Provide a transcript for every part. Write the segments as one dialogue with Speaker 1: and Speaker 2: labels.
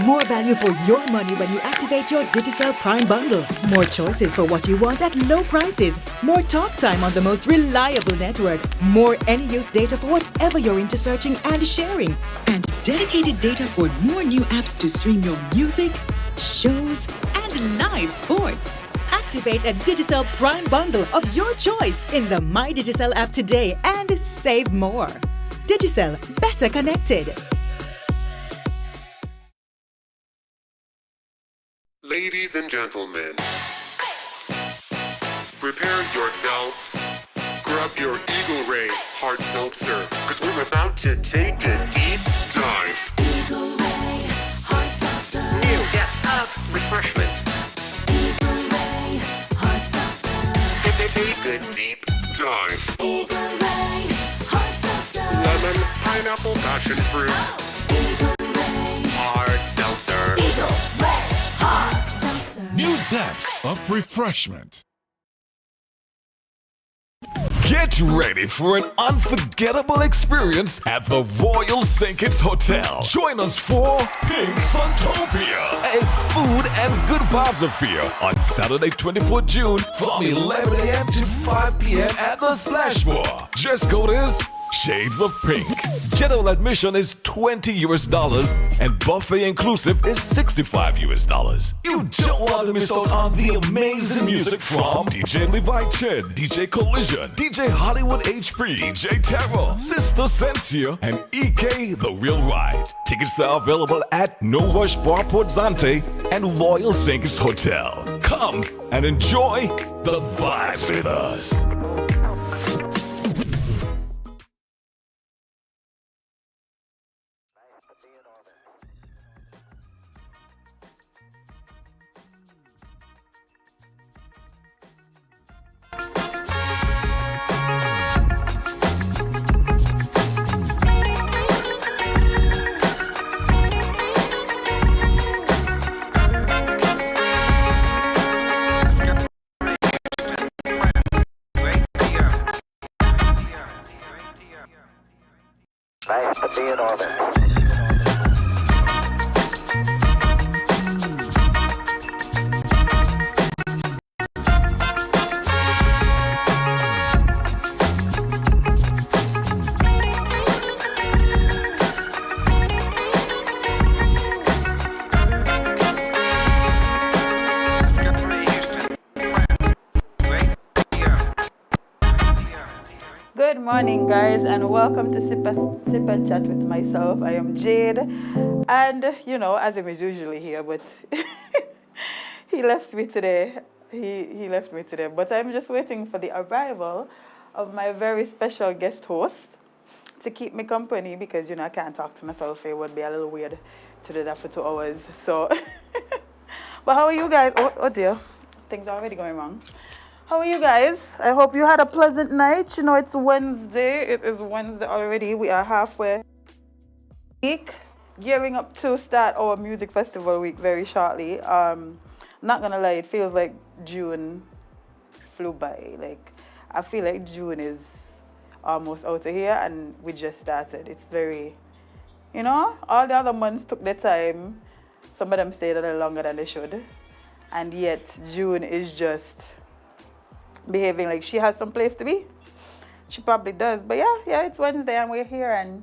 Speaker 1: More value for your money when you activate your Digicel Prime Bundle. More choices for what you want at low prices. More talk time on the most reliable network. More any-use data for whatever you're into searching and sharing. And dedicated data for more new apps to stream your music, shows, and live sports. Activate a Digicel Prime Bundle of your choice in the My Digicel app today and save more. Digicel, better connected.
Speaker 2: Ladies and gentlemen, prepare yourselves. Grab your Eagle Ray hard seltzer, because we're about to take a deep dive.
Speaker 3: Eagle Ray hard seltzer.
Speaker 2: New depth of refreshment.
Speaker 3: Eagle Ray hard seltzer.
Speaker 2: Take a deep dive.
Speaker 3: Eagle Ray hard seltzer.
Speaker 2: Lemon, pineapple, passion fruit.
Speaker 3: Eagle Ray
Speaker 2: Hard seltzer.
Speaker 3: Eagle Ray hard seltzer.
Speaker 4: New depths of refreshment.
Speaker 5: Get ready for an unforgettable experience at the Royal St. Kitts Hotel. Join us for Pink Suntopia, a food and good vibes affair on Saturday, 24th June from 11 a.m. to 5 p.m. at the Splash Bar. Dress code is Shades of Pink. General admission is $20 and buffet inclusive is $65. You don't want to miss out on the amazing music from DJ Levi Chen, DJ Collision, DJ Hollywood HP, DJ Terror, Sister Sensia, and EK The Real Ride. Tickets are available at No Rush Bar Portzante and Royal St. Kitts Hotel. Come and enjoy the vibes with us.
Speaker 6: Nice to be in orbit.
Speaker 7: Good morning, guys, and welcome to Sip and Chat with myself. I am Jade, and Azem is usually here, but he left me today. He left me today, but I'm just waiting for the arrival of my very special guest host to keep me company because I can't talk to myself. It would be a little weird to do that for 2 hours. So, but how are you guys? Oh dear, things are already going wrong. How are you guys? I hope you had a pleasant night. It's Wednesday. It is Wednesday already. We are halfway week, gearing up to start our music festival week very shortly. Not gonna lie, it feels like June flew by. Like I feel like June is almost out of here and we just started. It's very, all the other months took their time. Some of them stayed a little longer than they should. And yet June is just behaving like she has some place to be. She probably does. But yeah, it's Wednesday and we're here and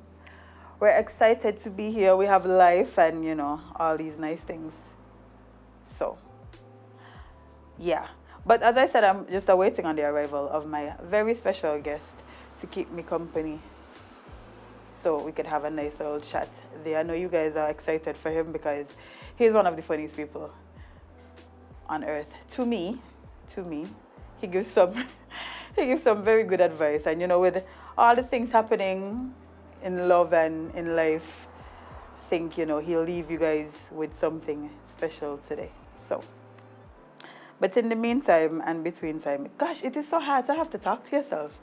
Speaker 7: we're excited to be here. We have life and, all these nice things. So, yeah. But as I said, I'm just awaiting on the arrival of my very special guest to keep me company so we could have a nice little chat there. I know you guys are excited for him because he's one of the funniest people on earth. To me. He gives some very good advice. And with all the things happening in love and in life, I think, he'll leave you guys with something special today. So, but in the meantime and between time, gosh, it is so hard to have to talk to yourself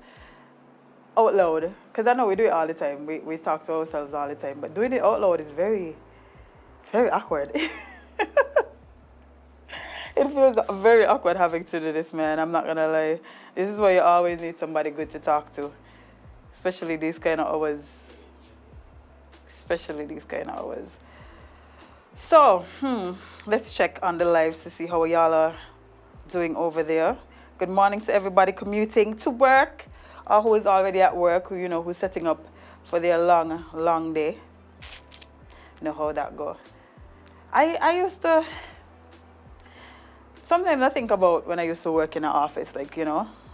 Speaker 7: out loud. Because I know we do it all the time. We talk to ourselves all the time. But doing it out loud is very awkward. It feels very awkward having to do this, man. I'm not gonna lie. This is why you always need somebody good to talk to. Especially these kind of hours. So, let's check on the lives to see how y'all are doing over there. Good morning to everybody commuting to work or who is already at work, who's setting up for their long day. You know how that go. I used to... Sometimes I think about when I used to work in an office, like,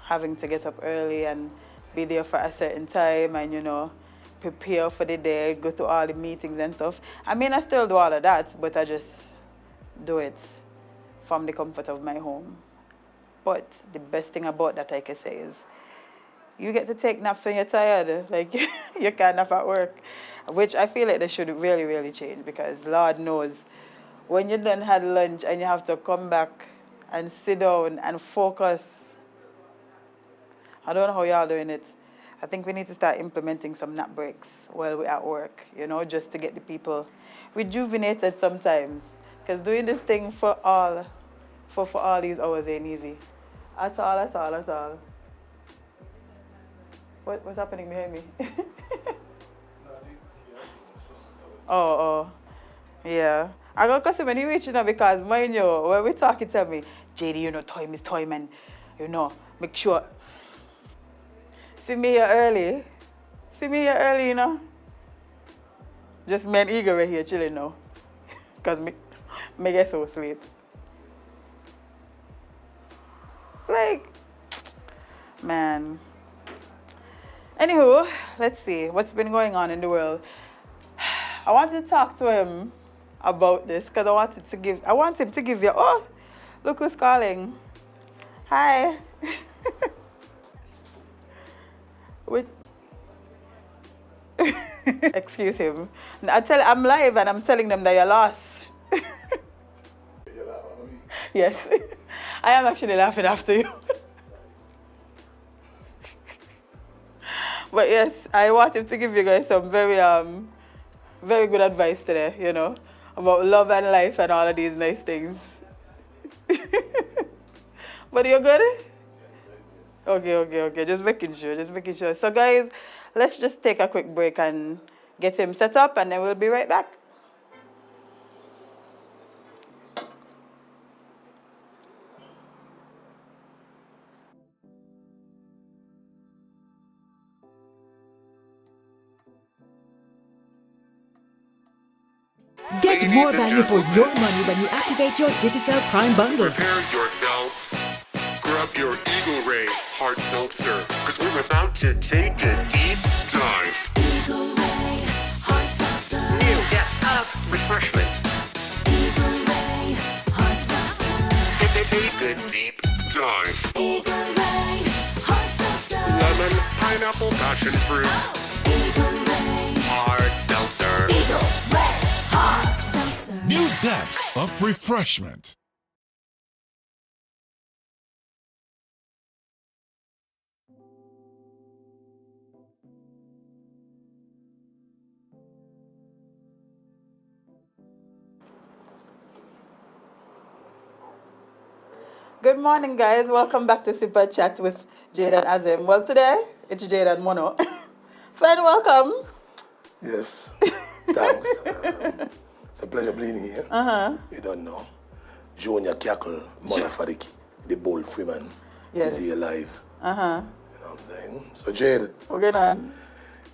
Speaker 7: having to get up early and be there for a certain time and, prepare for the day, go to all the meetings and stuff. I mean, I still do all of that, but I just do it from the comfort of my home. But the best thing about that I can say is you get to take naps when you're tired. Like, you can't nap at work, which I feel like they should really, really change because Lord knows when you done had lunch and you have to come back and sit down and focus. I don't know how y'all doing it. I think we need to start implementing some nap breaks while we're at work, just to get the people rejuvenated sometimes. Because doing this thing for all these hours ain't easy. At all. What's happening behind me? Oh. Yeah. I got customer when you reach because mind you, when we talking to me, JD, time is time and make sure. See me here early, Just me and Igor right here chilling now. Cause me get so sweet. Like, man. Anywho, let's see what's been going on in the world. I wanted to talk to him about this because I want him to give you. Oh, look who's calling. Hi. Wait. Excuse him. I'm live and I'm telling them that you're lost. Yes. I am actually laughing after you. But yes, I want him to give you guys some very good advice today, about love and life and all of these nice things. But you're good? Okay. Just making sure. So guys, let's just take a quick break and get him set up, and then we'll be right back.
Speaker 1: Get
Speaker 2: Ladies
Speaker 1: more
Speaker 2: and
Speaker 1: value for
Speaker 2: gentlemen.
Speaker 1: your money when you activate your Digicel Prime bundle.
Speaker 2: Prepare yourselves. Grab your Eagle Ray hard seltzer, because we're about to take a deep dive.
Speaker 3: Eagle Ray hard seltzer.
Speaker 2: New depth of refreshment.
Speaker 3: Eagle Ray hard seltzer.
Speaker 2: Take a deep dive.
Speaker 3: Eagle Ray hard seltzer.
Speaker 2: Lemon, pineapple, passion fruit.
Speaker 3: Eagle Ray.
Speaker 2: Hard seltzer.
Speaker 3: Eagle Ray hard seltzer.
Speaker 4: New depths of refreshment.
Speaker 7: Good morning, guys. Welcome back to SipNchat with Jade and Azem. Well, today it's Jade and Mono. Friend, welcome.
Speaker 8: Yes, thanks. It's a pleasure being here. You don't know. Junior Cackle, Monafarik, the bold Freeman,
Speaker 7: Yes.
Speaker 8: is here live. You know what I'm saying? So, Jade,
Speaker 7: We're gonna.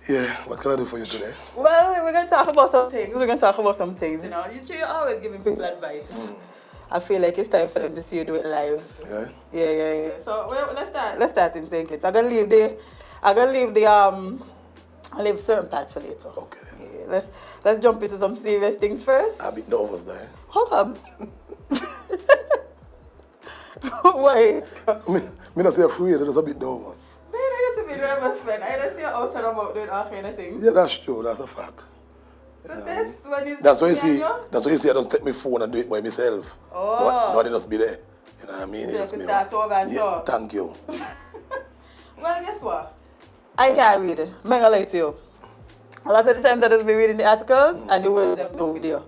Speaker 8: yeah, what can I do for you today?
Speaker 7: Well, we're gonna talk about some things. We're gonna talk about some things. You know, you're always giving people advice. I feel like it's time for them to see you do it live.
Speaker 8: Yeah?
Speaker 7: Yeah. So well, let's start in St. Kitts. I'm gonna leave certain parts for later.
Speaker 8: Okay.
Speaker 7: Yeah, let's jump into some serious things first.
Speaker 8: I'm a bit nervous there.
Speaker 7: How come? Why?
Speaker 8: Me not say afraid, I'm just a bit nervous.
Speaker 7: Man, I used to be nervous, man. I just see you out and about doing all kind of things.
Speaker 8: Yeah, that's true, that's a fact.
Speaker 7: But this, when it's
Speaker 8: That's why you
Speaker 7: me
Speaker 8: see,
Speaker 7: and
Speaker 8: that's why you see I just take my phone and do it by myself.
Speaker 7: Oh.
Speaker 8: No, they just be there. You know what I mean?
Speaker 7: So
Speaker 8: It
Speaker 7: you
Speaker 8: just
Speaker 7: can
Speaker 8: me.
Speaker 7: start over and
Speaker 8: Yeah,
Speaker 7: talk.
Speaker 8: thank you.
Speaker 7: Well, guess what? I can't read it. I'm gonna lie to you. A lot of the times I just be reading the articles and the words them don't video.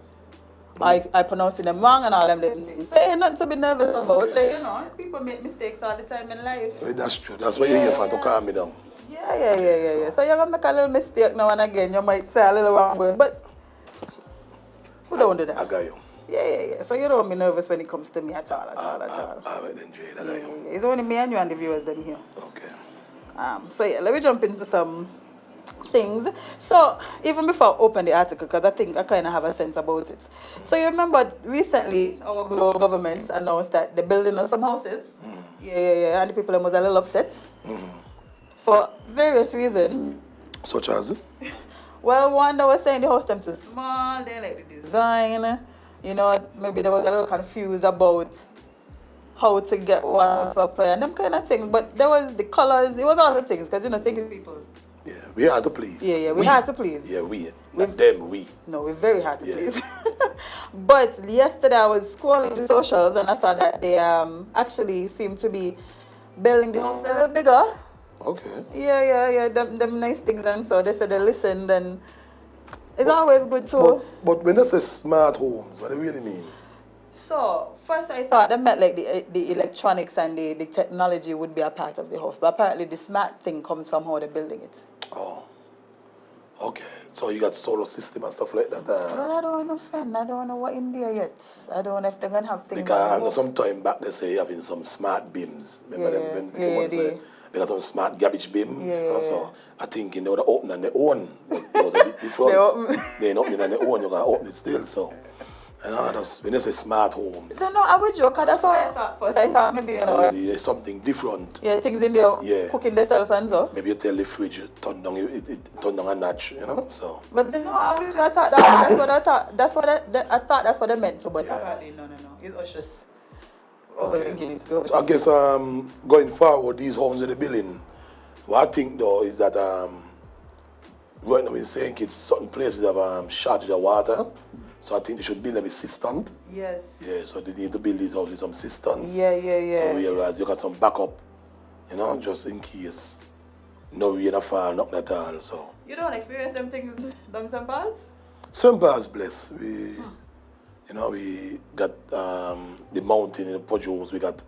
Speaker 7: I pronouncing them wrong and all them things. So ain't nothing to be nervous about. Like, you know, people make mistakes all the time in life.
Speaker 8: Well, that's true. That's why you're here for, to calm me down.
Speaker 7: Yeah. So you're gonna make a little mistake now and again. You might say a little wrong word, but we don't do
Speaker 8: I
Speaker 7: that.
Speaker 8: got you.
Speaker 7: Yeah. So you don't be nervous when it comes to me at all.
Speaker 8: All right then, Jade, I got you.
Speaker 7: It's only me and you and the viewers them here.
Speaker 8: Okay.
Speaker 7: So yeah, let me jump into some things. So even before I open the article, because I think I kind of have a sense about it. So you remember recently our global government announced that they're building us some houses. Yeah, and the people was a little upset for various reasons.
Speaker 8: Such as?
Speaker 7: Well, one, they was saying the house them too small, they like the design. You know, maybe they was a little confused about how to get one to apply and them kind of things. But there was the colors, it was all the things, because you know, thinking people.
Speaker 8: Yeah, we had to please.
Speaker 7: Yeah, we had to please.
Speaker 8: Yeah, we. Not them, we.
Speaker 7: No, we're very hard to
Speaker 8: Yeah.
Speaker 7: please. But yesterday I was scrolling the socials and I saw that they actually seem to be building the house a little bigger.
Speaker 8: Okay.
Speaker 7: Yeah, them nice things. And so they said they listened, and it's always good to.
Speaker 8: But when they say smart homes, what do they really mean?
Speaker 7: So first I thought they meant like the electronics and the technology would be a part of the house, but apparently the smart thing comes from how they're building it.
Speaker 8: Oh. Okay. So you got solar system and stuff like that.
Speaker 7: Well, I don't know, friend. I don't know what in there yet. I don't know if they're gonna have things.
Speaker 8: Because I
Speaker 7: on
Speaker 8: know
Speaker 7: the
Speaker 8: some time back they say having some smart beams. Remember
Speaker 7: Yeah,
Speaker 8: them when
Speaker 7: yeah,
Speaker 8: they say
Speaker 7: they-
Speaker 8: they got some smart garbage bin.
Speaker 7: Yeah.
Speaker 8: So I think they would open on their own. But it was a bit different.
Speaker 7: They open.
Speaker 8: They ain't opening on their own, you can open it still. So and that's when they say smart homes.
Speaker 7: So no, I would joke, 'cause that's what I thought first. I thought maybe, you know,
Speaker 8: There's something different.
Speaker 7: yeah, things in there
Speaker 8: Yeah.
Speaker 7: cooking themselves and so.
Speaker 8: Maybe you tell the fridge turn down it turn down a notch, you know. So
Speaker 7: But no, I thought that's what I thought. That's what I thought that's what I meant to, but apparently no. It's us just overthinking it.
Speaker 8: So I guess going forward, these homes in the building, what I think though is that right now in St. Kitts, certain places have shortage of water, so I think they should build them with cisterns.
Speaker 7: Yes.
Speaker 8: Yeah, so they need to build these houses with some cisterns.
Speaker 7: Yeah.
Speaker 8: So whereas you got some backup, you know, just in case no rain or fall, nothing at all. So
Speaker 7: You don't experience them things down some parts?
Speaker 8: St. Paul's blessed. You know, we got the mountain in the produce, we got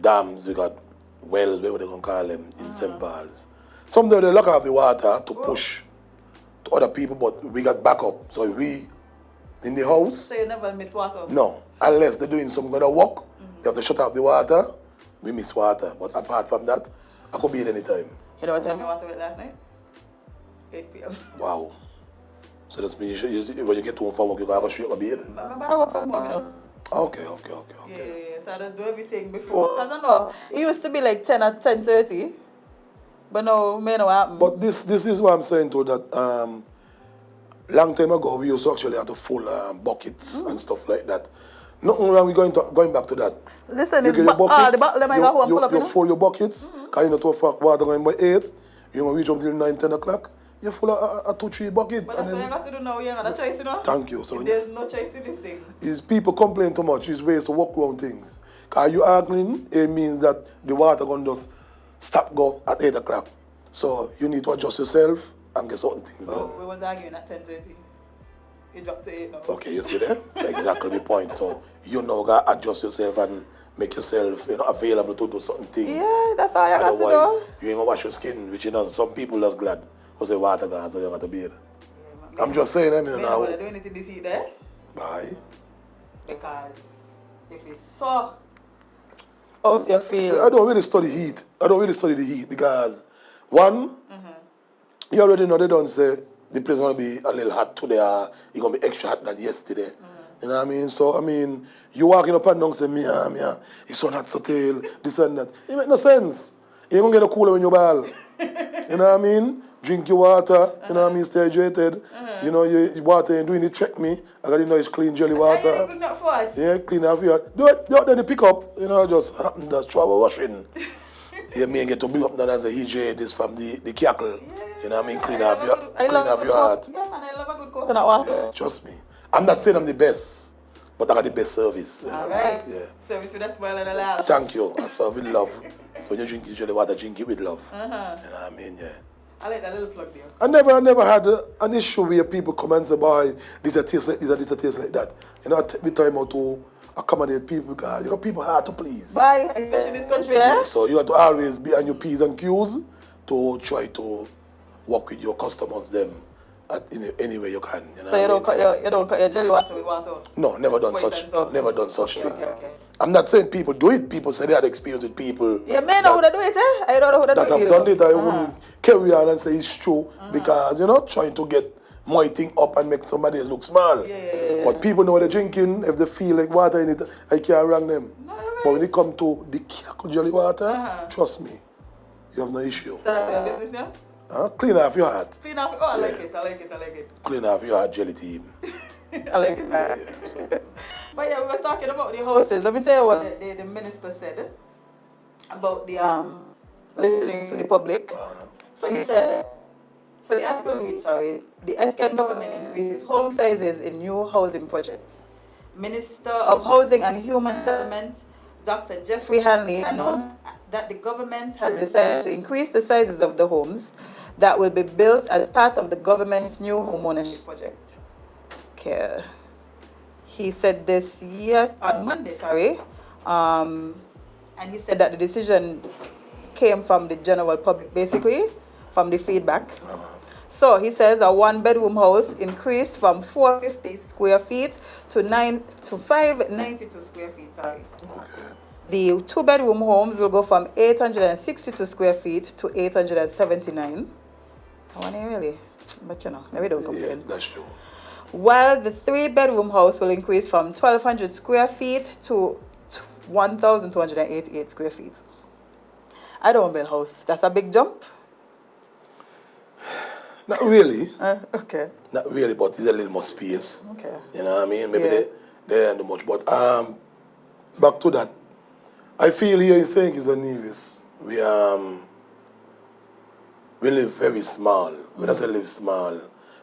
Speaker 8: dams, we got wells, whatever they gonna call them, in St. Paul's. Sometimes they lock off the water to push to other people, but we got backup. So if we in the house,
Speaker 7: So you never miss water?
Speaker 8: no, unless they're doing some kind of work, they have to shut off the water, we miss water. But apart from that, I could be at any time.
Speaker 7: You know what time you water with last night? 8 p.m.
Speaker 8: Wow. So that's means when you get home from work, you gotta shoot a bed.
Speaker 7: Remember I work from home, you know?
Speaker 8: Okay.
Speaker 7: Yeah. So I just do everything before. Because I know, it used to be like 10 or 10:30. But now, me know what happened.
Speaker 8: But this is what I'm saying too, that long time ago we used to actually have to full buckets and stuff like that. Nothing wrong with going back to that.
Speaker 7: Listen,
Speaker 8: You
Speaker 7: it's
Speaker 8: get your buckets,
Speaker 7: the bottle them I got home full up,
Speaker 8: you
Speaker 7: you know?
Speaker 8: fill your buckets, because you know 12 o'clock water going by 8, you know reach until 9, 10 o'clock, you full of a 2-3 bucket.
Speaker 7: But that's what you got to do now, you ain't got a choice, you know?
Speaker 8: Thank you. So
Speaker 7: There's no choice in this thing.
Speaker 8: is people complain too much, is ways to work around things. Because you arguing, it means that the water going to just stop go at 8 o'clock. So you need to adjust yourself and get certain things done.
Speaker 7: We was arguing at 10:30. It dropped to 8 now.
Speaker 8: Okay, you see there? So exactly the point. So you now got to adjust yourself and make yourself available to do certain things.
Speaker 7: Yeah, that's all you got to
Speaker 8: Otherwise,
Speaker 7: do.
Speaker 8: you ain't going to wash your skin, which some people just glad because the water gone, so you don't have to be there. I'm just saying,
Speaker 7: I don't want to do anything this heat there.
Speaker 8: Bye.
Speaker 7: Because if it's so, how do you feel?
Speaker 8: I don't really study heat. I don't really study the heat because, one, you already know they don't say the place is going to be a little hot today or it's going to be extra hot than yesterday. You know what I mean? So, I mean, you walking up and down and say, Mia, it's so hot, so tail, this and that. It make no sense. You ain't going to get a cooler when you ball. You know what I mean? Drink your water, you know what I mean? Stay hydrated. You know, your water ain't doing it, check me. I got to know it's clean jelly water.
Speaker 7: Are you not for us?
Speaker 8: Yeah, clean off your do it then you pick up, just happen to travel washing. You may get to big up down as a EJ, this from the cackle. You know what I mean? Clean off your heart.
Speaker 7: Yeah, man, I love a good coconut water.
Speaker 8: Yeah, trust me. I'm not saying I'm the best, but I got the best service.
Speaker 7: All right.
Speaker 8: Yeah.
Speaker 7: Service with a smile and a laugh.
Speaker 8: Thank you. I serve with love. So when you drink your jelly water, drink it with love. You know what I mean? Yeah.
Speaker 7: I like that little plug there.
Speaker 8: I never had an issue where people come and say, boy, this a taste like this, or this a taste like that. I take me time out to accommodate people because, people are hard to please.
Speaker 7: Bye, especially in this country, eh?
Speaker 8: So you have to always be on your P's and Q's to try to work with your customers them in any way you can.
Speaker 7: So you don't cut your jelly water with water?
Speaker 8: No, never done such thing.
Speaker 7: Okay.
Speaker 8: I'm not saying people do it. People say they had experience with people.
Speaker 7: Yeah, man, know who they do it, eh? I don't know who they do it.
Speaker 8: That have done it. I wouldn't carry on and say it's true because, trying to get my thing up and make somebody else look small.
Speaker 7: Yeah.
Speaker 8: But people know what they're drinking. If they feel like water in it, I can't wrong them.
Speaker 7: No, right.
Speaker 8: But when it comes to the Kyako jelly water, trust me, you have no issue.
Speaker 7: That's your business now?
Speaker 8: Clean off your heart.
Speaker 7: Clean off. Oh, I like it.
Speaker 8: Clean off your heart, jelly team.
Speaker 7: I like it. But yeah, we were talking about the houses. Let me tell you what the minister said about the listening to the public. So he said, the article reads, the SCAN government increases home sizes in new housing projects. Minister of Housing and Human Settlement, Dr. Jeffrey Hanley, announced that the government has decided to increase the sizes of the homes that will be built as part of the government's new home ownership project. Okay. He said this on Monday, and he said that the decision came from the general public, basically, from the feedback. So he says a one-bedroom house increased from 450 square feet to 592 square feet. Okay. The two-bedroom homes will go from 862 square feet to 879. I want to really, but we don't complain.
Speaker 8: Yeah, that's true.
Speaker 7: While the three-bedroom house will increase from 1,200 square feet to 1,288 square feet. I don't build a house. That's a big jump.
Speaker 8: Not really.
Speaker 7: Okay.
Speaker 8: Not really, but there's a little more space.
Speaker 7: Okay.
Speaker 8: You know what I mean? Maybe they ain't do much. But back to that. I feel here in St. Kitts and Nevis, we live very small. When I say live small,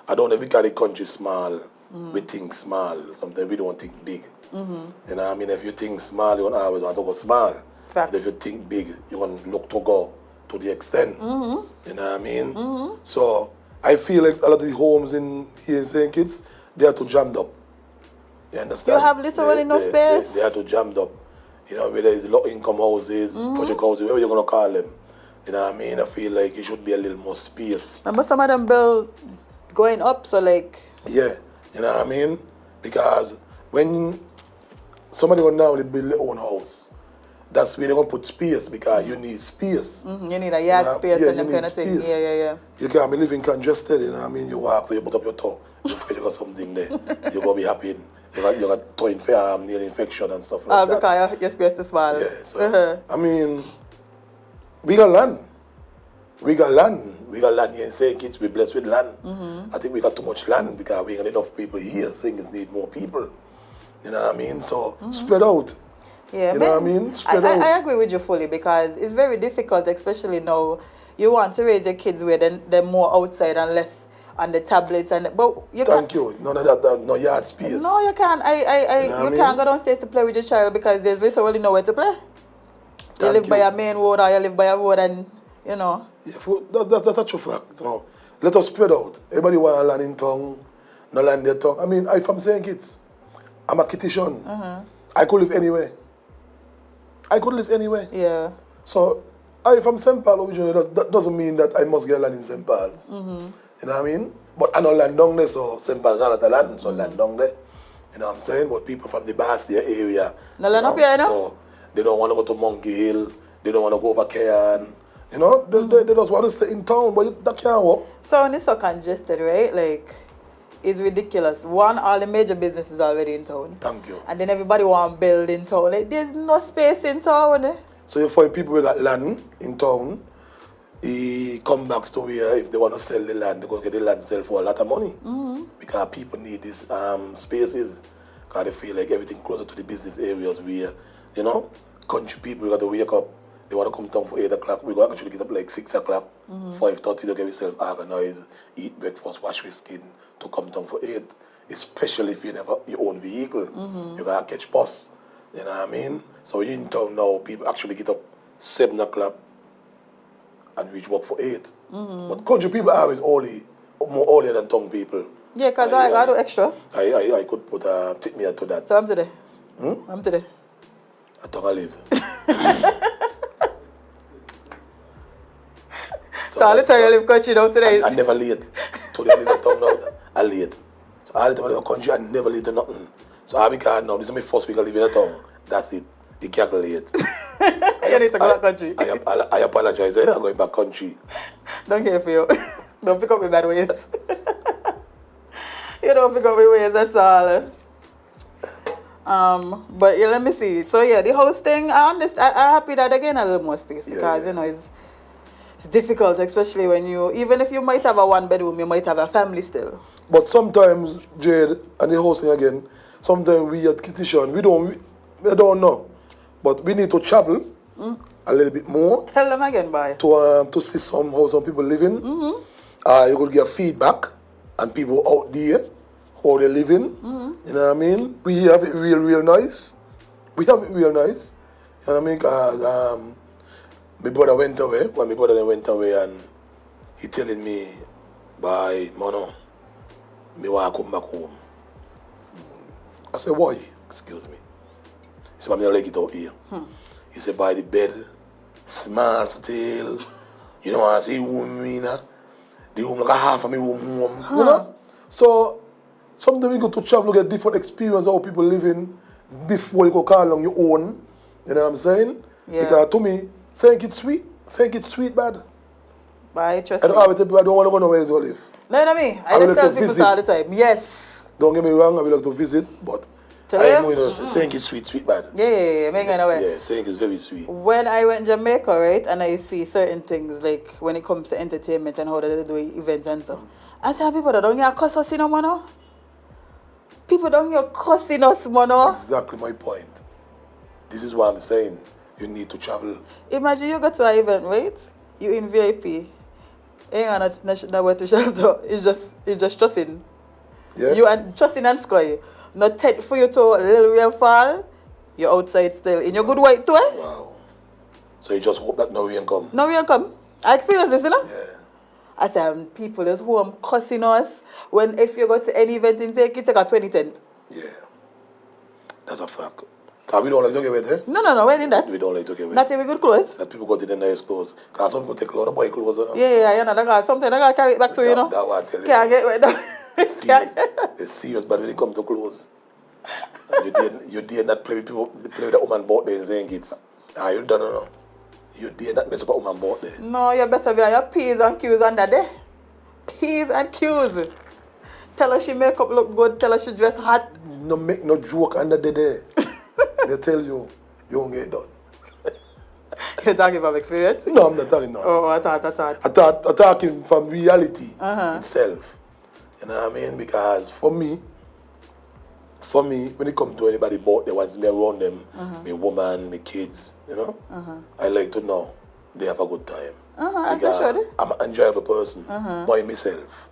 Speaker 8: I don't know if we got the country small, we think small. Sometimes we don't think big. You know what I mean? If you think small, you're always want to go small.
Speaker 7: Facts.
Speaker 8: But if you think big, you're going to look to go to the extent. You know what I mean? So I feel like a lot of the homes here in St. Kitts, they are too jammed up. You understand?
Speaker 7: You have literally no space?
Speaker 8: They are too jammed up. Whether it's low-income houses, project houses, whatever you're going to call them. You know what I mean? I feel like it should be a little more space.
Speaker 7: Remember some of them build going up. So like,
Speaker 8: Yeah, you know what I mean? Because when somebody going now they build their own house, that's where they're gonna put space because you need space.
Speaker 7: you need a yard
Speaker 8: Yeah,
Speaker 7: space
Speaker 8: yeah,
Speaker 7: and
Speaker 8: you
Speaker 7: them kind
Speaker 8: need
Speaker 7: of thing.
Speaker 8: space.
Speaker 7: Yeah.
Speaker 8: You can't be living congested, you know what I mean? You walk, so you put up your toe. You feel you got something there. You're gonna be happy. You got toe nail infection and stuff like that.
Speaker 7: Because your space is small.
Speaker 8: Yeah, so I mean, we got land. We got land. We got land here in St. Kitts. We're blessed with land. I think we got too much land because we got enough people here. St. Kitts need more people. You know what I mean? So spread out.
Speaker 7: Yeah,
Speaker 8: You know what I mean? Spread out.
Speaker 7: I agree with you fully because it's very difficult, especially now. You want to raise your kids where they're more outside and less on the tablets but you
Speaker 8: Thank you. None of that, no yard space.
Speaker 7: No, you can't.
Speaker 8: You know what I
Speaker 7: You
Speaker 8: mean?
Speaker 7: can't go downstairs to play with your child because there's literally nowhere to play. You
Speaker 8: Thank
Speaker 7: live by
Speaker 8: you.
Speaker 7: a main road or you live by a road and you know.
Speaker 8: Yeah, that's a true fact. So let us spread out. Everybody want to land in town, no land their tongue. I mean, if I'm saying kids, I'm a kititian. I could live anywhere.
Speaker 7: Yeah.
Speaker 8: So if I'm St. Paul originally, that doesn't mean that I must get land in St. Paul's. You know what I mean? But I know land down there, so St. Paul's not a land, so land down there. You know what I'm saying? But people from the Bastia area,
Speaker 7: No land up here, no?
Speaker 8: so they don't want to go to Monkey Hill, they don't want to go over Cairn. You know, they just want to stay in town, but that can't work.
Speaker 7: Town is so congested, right? Like, it's ridiculous. One, all the major businesses are already in town.
Speaker 8: Thank you.
Speaker 7: And then everybody want to build in town. Like, there's no space in town.
Speaker 8: So you find people who got land in town, he come back to where if they want to sell the land, they go get the land sell for a lot of money. Because people need these spaces. Because they feel like everything closer to the business areas where, you know, country people got to wake up. They want to come down for 8 o'clock. We got to actually get up like 6 o'clock, 5:30 to get yourself organized, eat breakfast, wash your skin to come down for 8. Especially if you never your own vehicle. You got to catch bus. You know what I mean? So in town now, people actually get up 7 o'clock and reach work for 8. But country people are always more earlier than town people.
Speaker 7: Yeah, because I do extra.
Speaker 8: I could put tip me to that.
Speaker 7: So I'm today. I'm today.
Speaker 8: I don't live.
Speaker 7: So all the time you live country now today.
Speaker 8: I never late. Today I live in town now, I late. So all the time I live in country, I never late to nothing. So I can't now. This is my first week I live in a town. That's it. You can't go late.
Speaker 7: You need to go back country.
Speaker 8: I apologize. I'm going back country.
Speaker 7: Don't care for you. Don't pick up my bad ways. You don't pick up my ways, that's all. But yeah, let me see. So yeah, the house thing, I understand. I'm happy that again a little more space because you know it's difficult, especially when even if you might have a 1-bedroom, you might have a family still.
Speaker 8: But sometimes, Jade, and the hosting again, sometimes we at Kittition, we don't know. But we need to travel a little bit more
Speaker 7: Tell them again, bye.
Speaker 8: to see how some people living. You could get feedback and people out there, how they living. You know what I mean? We have it real nice. We have it real nice. You know what I mean? Because my brother went away. When my brother went away and he telling me, bye, Mono, me want to come back home. I said, why? Excuse me. He said, I don't like it out here. He said, by the bed, small hotel. You know what I see room, you know? The room like a half of my room. You know? So, sometimes we go to travel, get different experience how people living before you go call on your own. You know what I'm saying?
Speaker 7: Yeah.
Speaker 8: Because to me, saying it's sweet, bad.
Speaker 7: Bye, trust
Speaker 8: I
Speaker 7: me.
Speaker 8: don't always tell people I don't want to go nowhere to live.
Speaker 7: No, I mean, I
Speaker 8: I will
Speaker 7: just tell
Speaker 8: like to
Speaker 7: people
Speaker 8: visit.
Speaker 7: all the time. Yes.
Speaker 8: Don't get me wrong, I will like to visit, but
Speaker 7: To
Speaker 8: I
Speaker 7: live?
Speaker 8: know, you know, saying it's sweet, bad.
Speaker 7: Yeah, make it away.
Speaker 8: Yeah, saying it's very sweet.
Speaker 7: When I went to Jamaica, right, and I see certain things, like when it comes to entertainment and how they do events and stuff, I say, people that don't hear cuss us in no man. People don't hear cussing us, man.
Speaker 8: Exactly my point. This is what I'm saying. You need to travel.
Speaker 7: Imagine you go to an event, right? You in VIP. Ain't got no way to show. It's just trusting.
Speaker 8: Yeah?
Speaker 7: You and trusting and sky. Not for you to little rainfall. You're outside still in your good white toy.
Speaker 8: Wow. So you just hope that no rain come.
Speaker 7: No rain come. I experienced this, you know.
Speaker 8: Yeah.
Speaker 7: I say people is home cussing us if you go to any event in say kids like a 20 tent.
Speaker 8: Yeah. That's a fact. Because we don't like to give it, eh?
Speaker 7: No, when in that?
Speaker 8: We don't like to give it.
Speaker 7: Not even good clothes?
Speaker 8: That people got it in nice clothes. Because some people take a lot of boy clothes, you know?
Speaker 7: Yeah, you know, that got something I got to carry it back to, you know?
Speaker 8: That what I tell you.
Speaker 7: Can't get rid of
Speaker 8: It's serious. It's serious, but when it comes to clothes, and you dare not play with people, play with that woman birthday and saying kids. You don't know. You dare not mess up a woman birthday.
Speaker 7: No, you better be on your P's and Q's under there. P's and Q's. Tell her she makeup look good, tell her she dress hot.
Speaker 8: No make no joke under the day. They tell you, you won't get done.
Speaker 7: You're talking from experience?
Speaker 8: No, I'm not talking now.
Speaker 7: Oh, I thought.
Speaker 8: I'm talking from reality itself. You know what I mean? Because for me, when it comes to anybody birthday, once me around them, my woman, my kids, you know, I like to know they have a good time.
Speaker 7: Because
Speaker 8: I'm an enjoyable person by myself.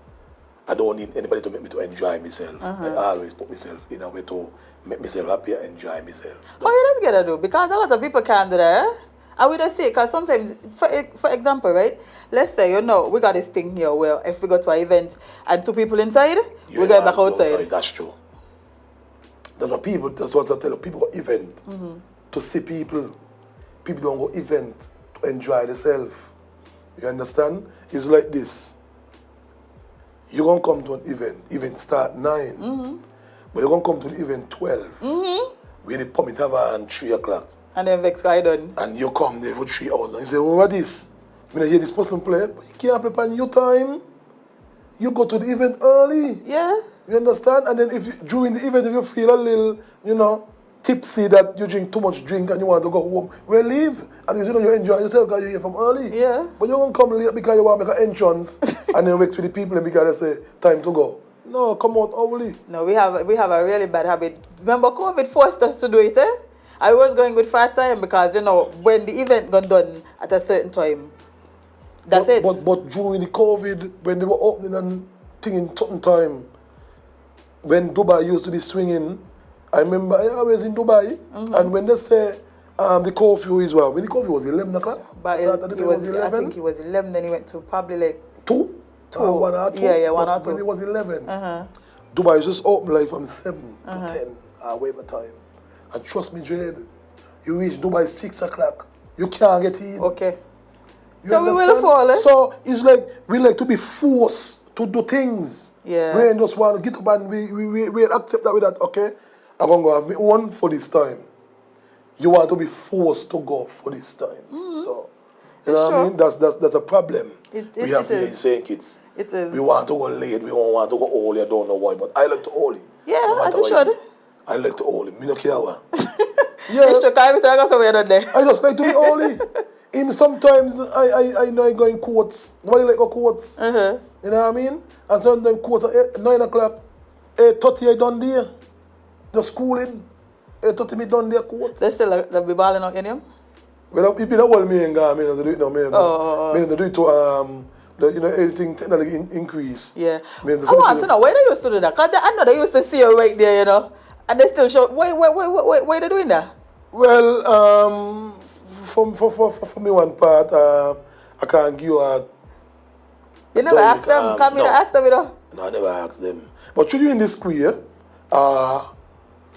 Speaker 8: I don't need anybody to make me to enjoy myself. I always put myself in a way to make myself happy and enjoy myself.
Speaker 7: How you just get to do? Because a lot of people can't do that. I would just say, because sometimes, for example, right? Let's say, you know, we got this thing here where if we go to an event and 2 people inside, we go back outside.
Speaker 8: That's true. That's what I tell you. People go event to see people. People don't go event to enjoy themselves. You understand? It's like this. You're going to come to an event start 9. But you're going to come to the event 12. Where they pump it over and 3 o'clock.
Speaker 7: And then vex guy done.
Speaker 8: And you come there for 3 hours and you say, well, what is? When I hear this person play, but you can't play on your time. You go to the event early.
Speaker 7: Yeah.
Speaker 8: You understand? And then during the event, if you feel a little, you know, tipsy that you drink too much drink and you want to go home, well, leave. At least you know you enjoy yourself because you're here from early.
Speaker 7: Yeah.
Speaker 8: But you won't come late because you want to make an entrance and then wait for the people and because they say, time to go. No, come out early.
Speaker 7: No, we have a really bad habit. Remember, COVID forced us to do it, eh? I was going with 5 time because, you know, when the event got done at a certain time, that's it.
Speaker 8: But during the COVID, when they were opening and thing in certain time, when Dubai used to be swinging, I remember I was in Dubai, and when they say the curfew is well, when the curfew was 11 o'clock,
Speaker 7: But I think it was 11, then he went to probably like
Speaker 8: 2?
Speaker 7: 2.
Speaker 8: 1 or 2?
Speaker 7: Yeah, 1 or 2.
Speaker 8: When it was 11, Dubai is just open like from 7 to 10, whatever time. And trust me, Jade, you reach Dubai 6 o'clock, you can't get in.
Speaker 7: Okay.
Speaker 8: You
Speaker 7: So we
Speaker 8: understand?
Speaker 7: will fall, eh?
Speaker 8: So it's like we like to be forced to do things.
Speaker 7: Yeah.
Speaker 8: We ain't just want to get up and we accept that with that, okay? I'm going to have my own for this time. You want to be forced to go for this time. So, you know what I mean? That's a problem. We have here in St. Kitts.
Speaker 7: It is.
Speaker 8: We want to go late, we don't want to go early, I don't know why, but I like to early.
Speaker 7: Yeah,
Speaker 8: No
Speaker 7: as
Speaker 8: matter
Speaker 7: you
Speaker 8: what
Speaker 7: should.
Speaker 8: it is. I like to early. Me no care what.
Speaker 7: You should carry me to go somewhere down there.
Speaker 8: I just like to be early. Even sometimes I know I go in courts. Nobody like go courts. You know what I mean? And sometimes courts at 9 o'clock, 8:30 I done there. Just schooling. 8:30 me done there courts.
Speaker 7: They still they'll be balling out in him?
Speaker 8: Well, if you don't hold me and go, I mean, I do it now. I mean, I do it to everything technically increase.
Speaker 7: Yeah. I want to know why they used to do that. Cause I know they used to see you right there, you know, and they still show. Why they doing that?
Speaker 8: Well, for me one part, I can't give you a.
Speaker 7: You never asked them. Come in and ask them, you know.
Speaker 8: No, I never asked them. But should you in this square,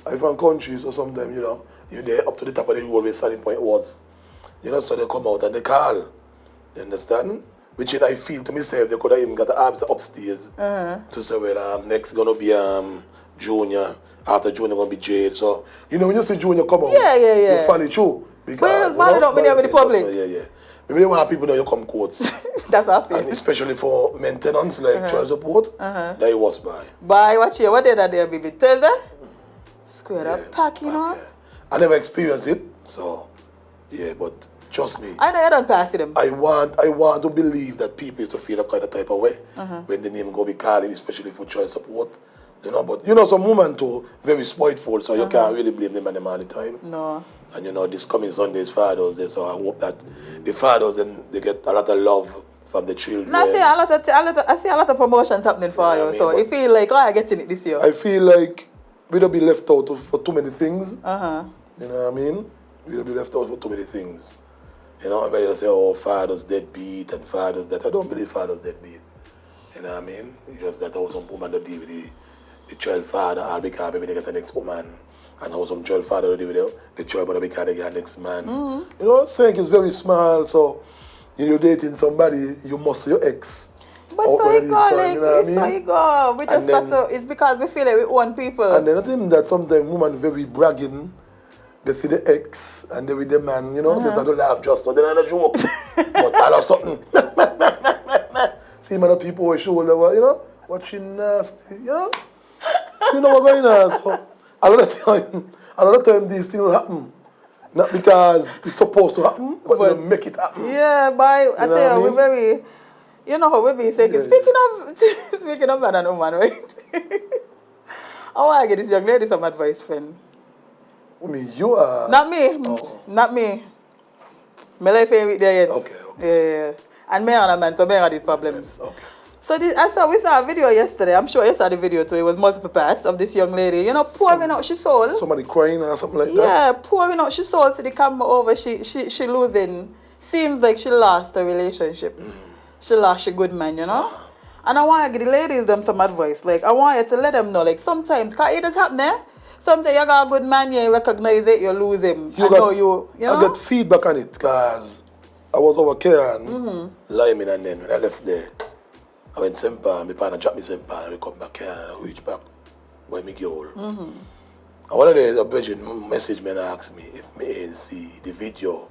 Speaker 8: if I'm countries or something, you know, you're there up to the top of the road where starting point was. You know, so they come out and they call. You understand? Which I feel to myself, they could have even got the arms upstairs to say, well, next gonna be Junior. After Junior gonna be Jade. So, you know, when you see Junior come out, you follow through. Because,
Speaker 7: but you just valid out many with the public.
Speaker 8: Yeah. Maybe they want people know you come courts.
Speaker 7: That's how I feel.
Speaker 8: And especially for maintenance, like child support, that it was by.
Speaker 7: Bye, watch here. What day that there, baby? Thursday? Square up, packing on.
Speaker 8: I never experienced it, so, yeah, but trust me.
Speaker 7: I know you don't pass them.
Speaker 8: I want to believe that people used to feel that kind of type of way when the name go be calling, especially for child support. You know, but you know, some women too, very spiteful, so you can't really blame them all the time.
Speaker 7: No.
Speaker 8: And you know, this coming Sunday is Father's Day, so I hope that the fathers and they get a lot of love from the children.
Speaker 7: No, I see a lot of promotions happening for you, so you feel like, I'm getting it this year.
Speaker 8: I feel like we don't be left out for too many things. You know what I mean? We don't be left out for too many things. You know, everybody say, oh, fathers deadbeat and fathers that. I don't believe fathers deadbeat. You know what I mean? It's just that there was some woman that deal with the child father, all because maybe they get the next woman And how some child father do the child gonna become the next man. You know, saying it's very small, so you're dating somebody, you must see your ex.
Speaker 7: But
Speaker 8: out
Speaker 7: so
Speaker 8: where
Speaker 7: you
Speaker 8: this
Speaker 7: go,
Speaker 8: time,
Speaker 7: like,
Speaker 8: you know what I mean?
Speaker 7: so you go. We just got
Speaker 8: And then-
Speaker 7: to, it's because we feel like we own people.
Speaker 8: And then I think that sometimes women very bragging, they see the ex and they with the man, you know, they start to laugh just so they're not a joke. But I love something. See man, the people who show you know, watching nasty, you know? You know what's going on. So a lot of time these things happen. Not because it's supposed to happen, but they make it happen.
Speaker 7: Yeah, but I
Speaker 8: know
Speaker 7: tell
Speaker 8: what I
Speaker 7: you,
Speaker 8: mean?
Speaker 7: we're very, you know how we be saying, speaking of man and woman, right? I want to get this young lady some advice, friend.
Speaker 8: I mean, you are...
Speaker 7: Not me.
Speaker 8: Oh.
Speaker 7: Not me. My life ain't with there yet.
Speaker 8: Okay.
Speaker 7: Yeah. And me and a man, so me have these problems.
Speaker 8: Okay.
Speaker 7: So we saw a video yesterday. I'm sure you saw the video too. It was multiple parts of this young lady. You know, pouring out she soul.
Speaker 8: Somebody crying or something like that?
Speaker 7: Yeah, pouring out she soul to the camera over. She losing. Seems like she lost a relationship. She lost a good man, you know? And I want to give the ladies them some advice. Like, I want you to let them know, like, sometimes, because it does happen, eh? Sometimes you got a good man, you recognize it, you lose him. You know?
Speaker 8: I get feedback on it, because I was over here and Lyman, and then when I left there, I went Sempa, my partner dropped me Sempa, and we come back here and I reach back by my girl. And one of the days, a Belgian messaged me and asked me if me ain't see the video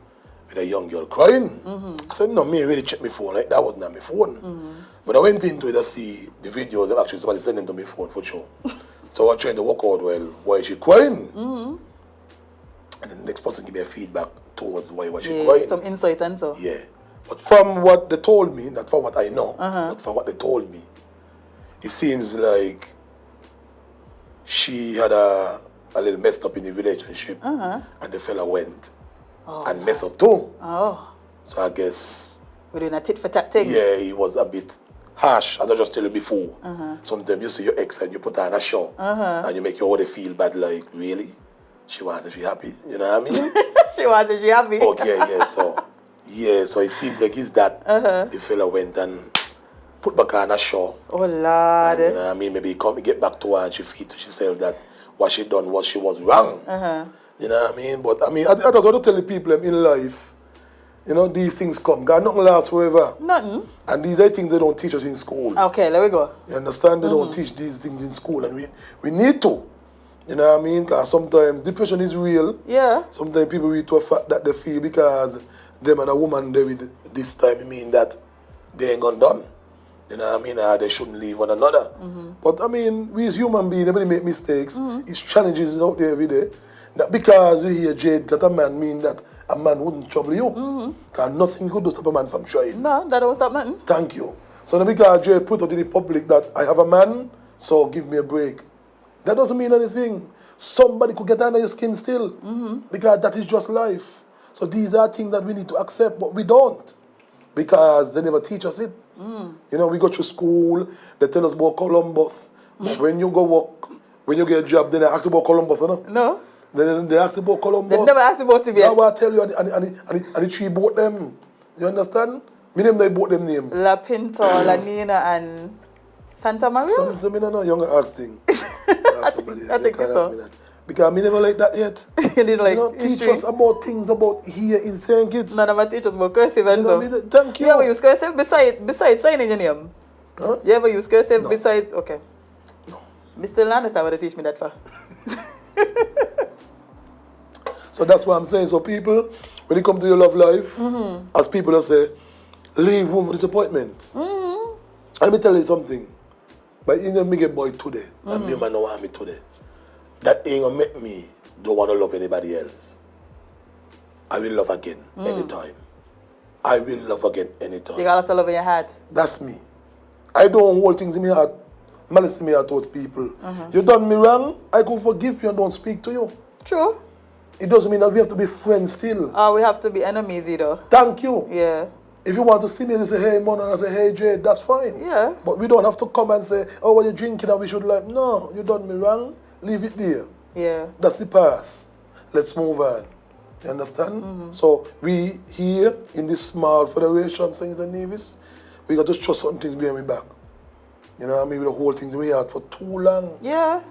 Speaker 8: with a young girl crying. I said, no, me really check my phone, like that was not my phone. But I went into it to see the videos, and actually somebody sent them to my phone for sure. So I was trying to work out, well, why is she crying? And the next person give me a feedback towards why was she crying.
Speaker 7: Some insight and so.
Speaker 8: Yeah. But from what they told me, not from what I know, but from what they told me, it seems like she had a little messed up in the relationship, and the fella went and messed up too. So I guess...
Speaker 7: We're doing a tit for tat thing.
Speaker 8: Yeah, he was a bit harsh, as I just tell you before. Sometimes you see your ex and you put her on a show, and you make your body feel bad, like, really? She wants to be happy, you know what I mean?
Speaker 7: She wants to be happy.
Speaker 8: Okay, yeah, so it seems like it's that the fella went and put back on a show.
Speaker 7: Oh, Lord.
Speaker 8: And, you know what I mean? Maybe get back to her and she feel to herself that what she done was she was wrong. You know what I mean? But I mean, I just want to tell the people in life, you know, these things come. God, nothing lasts forever.
Speaker 7: Nothing.
Speaker 8: And these are things they don't teach us in school.
Speaker 7: Okay, there we go.
Speaker 8: You understand? They don't teach these things in school, and we need to. You know what I mean? Because sometimes depression is real.
Speaker 7: Yeah.
Speaker 8: Sometimes people read to a fact that they feel because them and a woman they with this time, it mean that they ain't gone done. You know what I mean? They shouldn't leave one another. But I mean, we as human beings, everybody make mistakes. It's challenges out there every day. Not because you hear Jade got a man mean that a man wouldn't trouble you. Because nothing good to stop a man from trying.
Speaker 7: No, that don't stop nothing.
Speaker 8: Thank you. So not because Jade put out in the public that I have a man, so give me a break. That doesn't mean anything. Somebody could get under your skin still. Because that is just life. So these are things that we need to accept, but we don't. Because they never teach us it. You know, we go to school, they tell us about Columbus. But when you go work, when you get a job, then they ask you about Columbus, you know?
Speaker 7: No.
Speaker 8: Then they ask you about Columbus.
Speaker 7: They never ask you about it yet.
Speaker 8: Now I tell you, and the three boat them. You understand? Me name they both them name.
Speaker 7: La Pinto, La Nina, and Santa Maria?
Speaker 8: So me no younger ask thing.
Speaker 7: I think so.
Speaker 8: Because me never like that yet.
Speaker 7: You didn't like
Speaker 8: You know, teach
Speaker 7: history?
Speaker 8: us about things about here in St. Kitts.
Speaker 7: None of my teachers about cursive and
Speaker 8: You
Speaker 7: so.
Speaker 8: know, thank you.
Speaker 7: You ever use cursive beside signing your name?
Speaker 8: Huh?
Speaker 7: You ever use cursive
Speaker 8: No.
Speaker 7: beside? Okay.
Speaker 8: No.
Speaker 7: Me still not understand what they teach me that for.
Speaker 8: So that's what I'm saying. So people, when it comes to your love life, as people that say, leave room for disappointment. And let me tell you something. But you know, me get boy today, and me man don't want me today. That ain't gonna make me don't want to love anybody else. I will love again anytime. I will love again anytime.
Speaker 7: You got lots of love in your heart.
Speaker 8: That's me. I don't hold things in my heart, malice in my heart towards people. You done me wrong, I could forgive you and don't speak to you.
Speaker 7: True.
Speaker 8: It doesn't mean that we have to be friends still.
Speaker 7: We have to be enemies either.
Speaker 8: Thank you.
Speaker 7: Yeah.
Speaker 8: If you want to see me and you say, hey, Mon, and I say, hey, Jade, that's fine.
Speaker 7: Yeah.
Speaker 8: But we don't have to come and say, oh, what you drinking and we should like, no, you done me wrong, leave it there.
Speaker 7: Yeah.
Speaker 8: That's the past. Let's move on. You understand? So we here in this small federation, St. Nevis, we got to trust certain things behind my back. You know what I mean? We the whole things we had for too long.
Speaker 7: Yeah.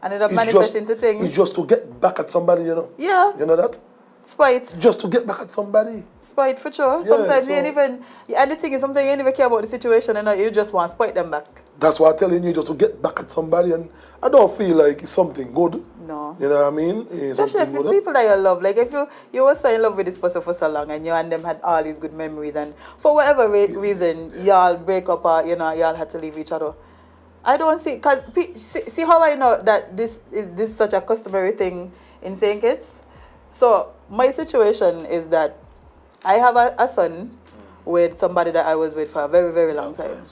Speaker 7: And it
Speaker 8: It's
Speaker 7: manifests
Speaker 8: just-
Speaker 7: into things.
Speaker 8: It's just to get back at somebody, you know.
Speaker 7: Yeah.
Speaker 8: You know that?
Speaker 7: Spite.
Speaker 8: Just to get back at somebody.
Speaker 7: Spite for sure.
Speaker 8: Yeah,
Speaker 7: Sometimes you
Speaker 8: so-
Speaker 7: ain't even, and the thing is, sometimes you ain't even care about the situation, and you just want to spite them back.
Speaker 8: That's why I'm telling you, just to get back at somebody, and I don't feel like it's something good.
Speaker 7: No.
Speaker 8: You know what I mean? It's
Speaker 7: Especially if
Speaker 8: something
Speaker 7: it's
Speaker 8: good.
Speaker 7: people that you love. Like if you were so in love with this person for so long and you and them had all these good memories and for whatever reason y'all break up or y'all had to leave each other. I don't see, cause see how I know that this is such a customary thing in St. Kitts? So my situation is that I have a son with somebody that I was with for a very, very long time.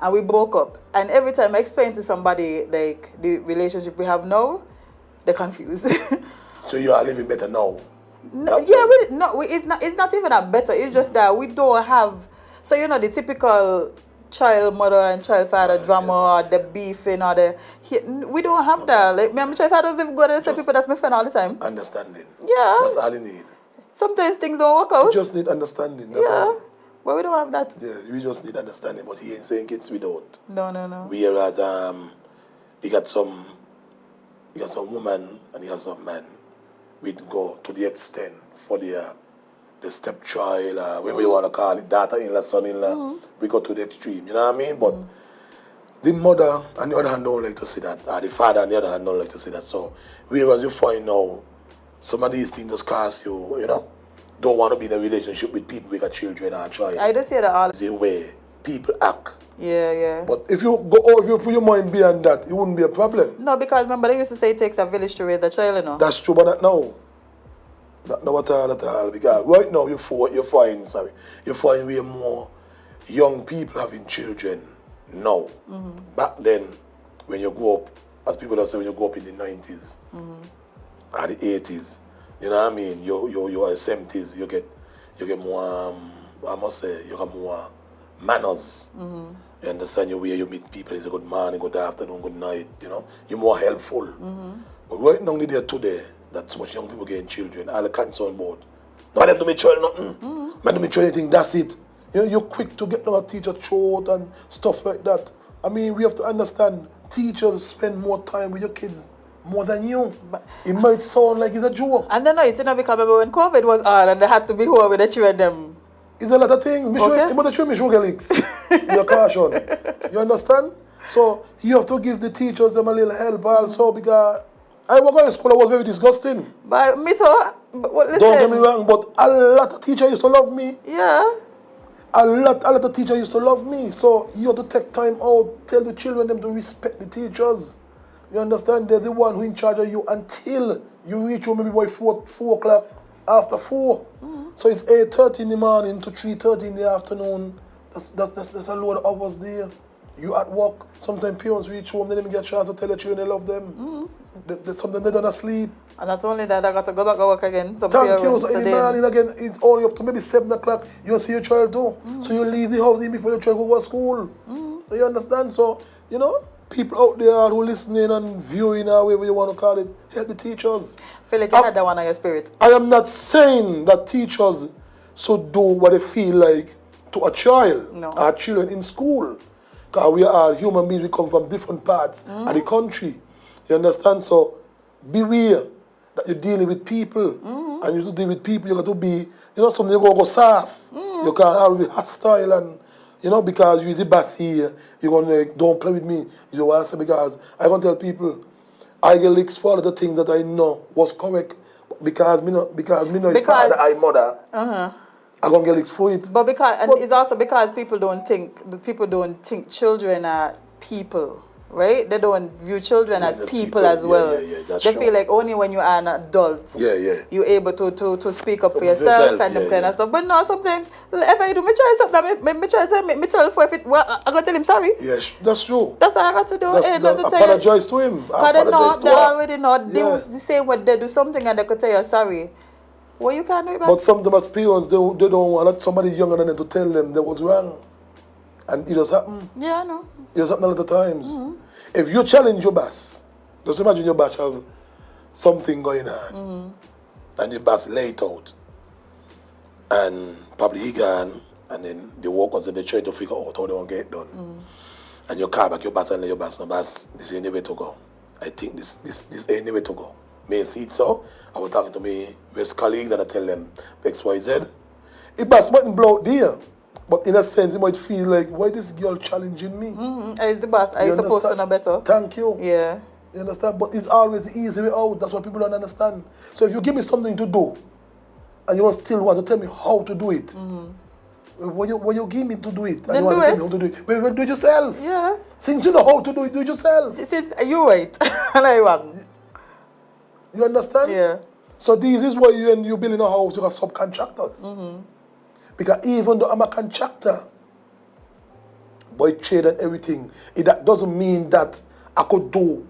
Speaker 7: And we broke up. And every time I explain to somebody like the relationship we have now, they're confused.
Speaker 8: So you are living better now.
Speaker 7: No, yeah, it's not even a better. It's just that we don't have. So the typical child mother and child father drama or the beefing or we don't have that. Like me and my child father live good and tell people that's my friend all the time.
Speaker 8: Understanding.
Speaker 7: Yeah.
Speaker 8: That's all you need.
Speaker 7: Sometimes things don't work out.
Speaker 8: You just need understanding. That's all.
Speaker 7: But we don't have that.
Speaker 8: Yeah, we just need understanding. But here in St. Kitts, we don't.
Speaker 7: No.
Speaker 8: Whereas you got some woman and you got some man. We'd go to the extent for the stepchild, whatever you want to call it, daughter-in-law, son-in-law. We go to the extreme, you know what I mean? But the mother, on the other hand, don't like to see that. The father, on the other hand, don't like to see that. So, whereas you find now, some of these things just cause you, don't want to be in a relationship with people with children or child.
Speaker 7: I just hear that all.
Speaker 8: The way people act.
Speaker 7: Yeah.
Speaker 8: But if you if you put your mind beyond that, it wouldn't be a problem.
Speaker 7: No, because remember they used to say it takes a village to raise a child,
Speaker 8: That's true, but not now. Not now at all. Because right now you find way more young people having children now. Back then, when you grow up, as people say, when you grow up in the 90s or the 80s, you know what I mean? You're in the 70s, you get more. I must say, you got more manners. You understand your way you meet people. It's a good morning, good afternoon, good night. You're more helpful. But right now, today, that so much young people getting children, all the cancer on board. No, them do me child nothing. Man, do me child anything. That's it. You're quick to get down a teacher throat and stuff like that. I mean, we have to understand. Teachers spend more time with your kids more than you. But it might sound like it's a joke.
Speaker 7: And then it's because remember when COVID was on and they had to be home with the children.
Speaker 8: It's a lot of things.
Speaker 7: Okay.
Speaker 8: But the children show leaks. Your caution. You understand? So you have to give the teachers them a little help also because I was going to school, I was very disgusting.
Speaker 7: But me too. But listen.
Speaker 8: Don't get me wrong, but a lot of teachers used to love me.
Speaker 7: Yeah.
Speaker 8: A lot of teachers used to love me. So you have to take time out, tell the children them to respect the teachers. You understand? They're the one who in charge of you until you reach home maybe by 4 o'clock, after 4. So it's 8:30 in the morning to 3:30 in the afternoon. That's a load of hours there. You at work. Sometimes parents reach home, they don't even get a chance to tell their children they love them. Sometimes they don't asleep.
Speaker 7: And not only that, I got to go back to work again. Some
Speaker 8: Thank
Speaker 7: parents
Speaker 8: you. So in the
Speaker 7: today.
Speaker 8: morning again, it's only up to maybe 7 o'clock. You see your child too. So you leave the house even before your child go to school. So you understand? So, people out there who listening and viewing or whatever you want to call it, help the teachers.
Speaker 7: Feel like you had that one on your spirit.
Speaker 8: I am not saying that teachers should do what they feel like to a child or children in school. Because we are all human beings, we come from different parts of the country. You understand? So beware that you're dealing with people. And you to deal with people, you got to be, something you go soft. You can't always be hostile and, because you're the boss here, you're going to, don't play with me. You want to say, because I going to tell people, I get licks for the things that I know was correct. Because me know his father, I mother. I'm going to get licks for it.
Speaker 7: But it's also because people don't think children are people, right? They don't view children as people as well. They feel like only when you are an adult, you're able to speak up for yourself and them kind of stuff. But no, sometimes if I do my child something, my child tell me, my child forfeit, well, I'm going to tell him sorry.
Speaker 8: Yes, that's true.
Speaker 7: That's all I got to do.
Speaker 8: Apologize to him.
Speaker 7: Because they already know the same way they do something and they could tell you sorry. Well, you can't do it back.
Speaker 8: But sometimes parents, they don't want somebody younger than them to tell them that was wrong. And it does happen.
Speaker 7: Yeah, I know.
Speaker 8: It does happen a lot of times. If you challenge your boss, just imagine your boss have something going on and your boss lay it out and probably he gone and then the workers and they try to figure out how they want to get it done. And you call back your boss and let your boss know, boss, this is the way to go. I think this ain't the way to go. May see it so. I was talking to my best colleagues and I tell them X, Y, Z. It mightn't blow out there. But in a sense, you might feel like, why this girl challenging me?
Speaker 7: Is the boss? Are you supposed to know better?
Speaker 8: Thank you.
Speaker 7: Yeah.
Speaker 8: You understand? But it's always the easy way out. That's what people don't understand. So if you give me something to do, and you still want to tell me how to do it, when you give me to do it, and
Speaker 7: Then
Speaker 8: you want
Speaker 7: do
Speaker 8: to tell
Speaker 7: it.
Speaker 8: me how to do it, well, do it yourself.
Speaker 7: Yeah.
Speaker 8: Since you know how to do it yourself.
Speaker 7: Since you right, and I wrong.
Speaker 8: You understand?
Speaker 7: Yeah.
Speaker 8: So this is why when you building a house, you got subcontractors. Because even though I'm a contractor, by trade and everything, that doesn't mean that I could do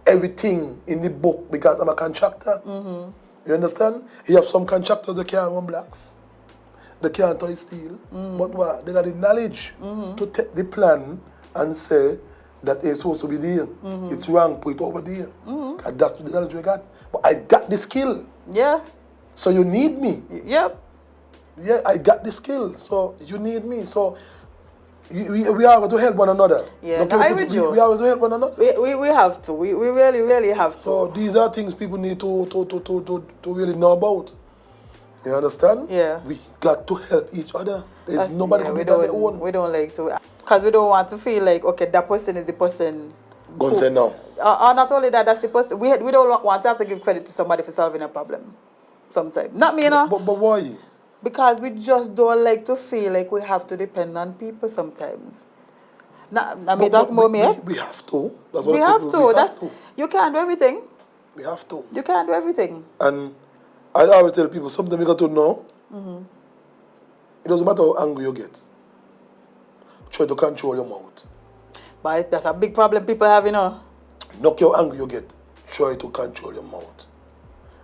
Speaker 8: everything in the book because I'm a contractor. You understand? You have some contractors that can't run blocks. They can't tie steel. But what? They got the knowledge to take the plan and say that it's supposed to be there. It's wrong, put it over there. 'Cause that's the knowledge we got. But I got the skill.
Speaker 7: Yeah.
Speaker 8: So you need me.
Speaker 7: Yep.
Speaker 8: Yeah, I got the skill. So you need me. So we are going to help one another.
Speaker 7: Yeah,
Speaker 8: Okay,
Speaker 7: no, I with you.
Speaker 8: We are going to help one another.
Speaker 7: We have to. We really, really have to.
Speaker 8: So these are things people need to really know about. You understand?
Speaker 7: Yeah.
Speaker 8: We got to help each other. There's
Speaker 7: That's-
Speaker 8: nobody
Speaker 7: yeah,
Speaker 8: can
Speaker 7: we
Speaker 8: do it on their
Speaker 7: don't,
Speaker 8: own.
Speaker 7: we don't like to, because we don't want to feel like, okay, that person is the person.
Speaker 8: Go and say no.
Speaker 7: Not only that, that's the person. We don't want to have to give credit to somebody for solving a problem. Sometimes. Not me, you know.
Speaker 8: But why?
Speaker 7: Because we just don't like to feel like we have to depend on people sometimes. I mean, talk about me,
Speaker 8: we have to. That's what
Speaker 7: We
Speaker 8: I
Speaker 7: have
Speaker 8: think.
Speaker 7: to.
Speaker 8: We have
Speaker 7: That's
Speaker 8: to.
Speaker 7: You can't do everything.
Speaker 8: We have to.
Speaker 7: You can't do everything.
Speaker 8: And I always tell people, something you got to know. It doesn't matter how angry you get. Try to control your mouth.
Speaker 7: But that's a big problem people have, you know.
Speaker 8: Knock how angry you get. Try to control your mouth.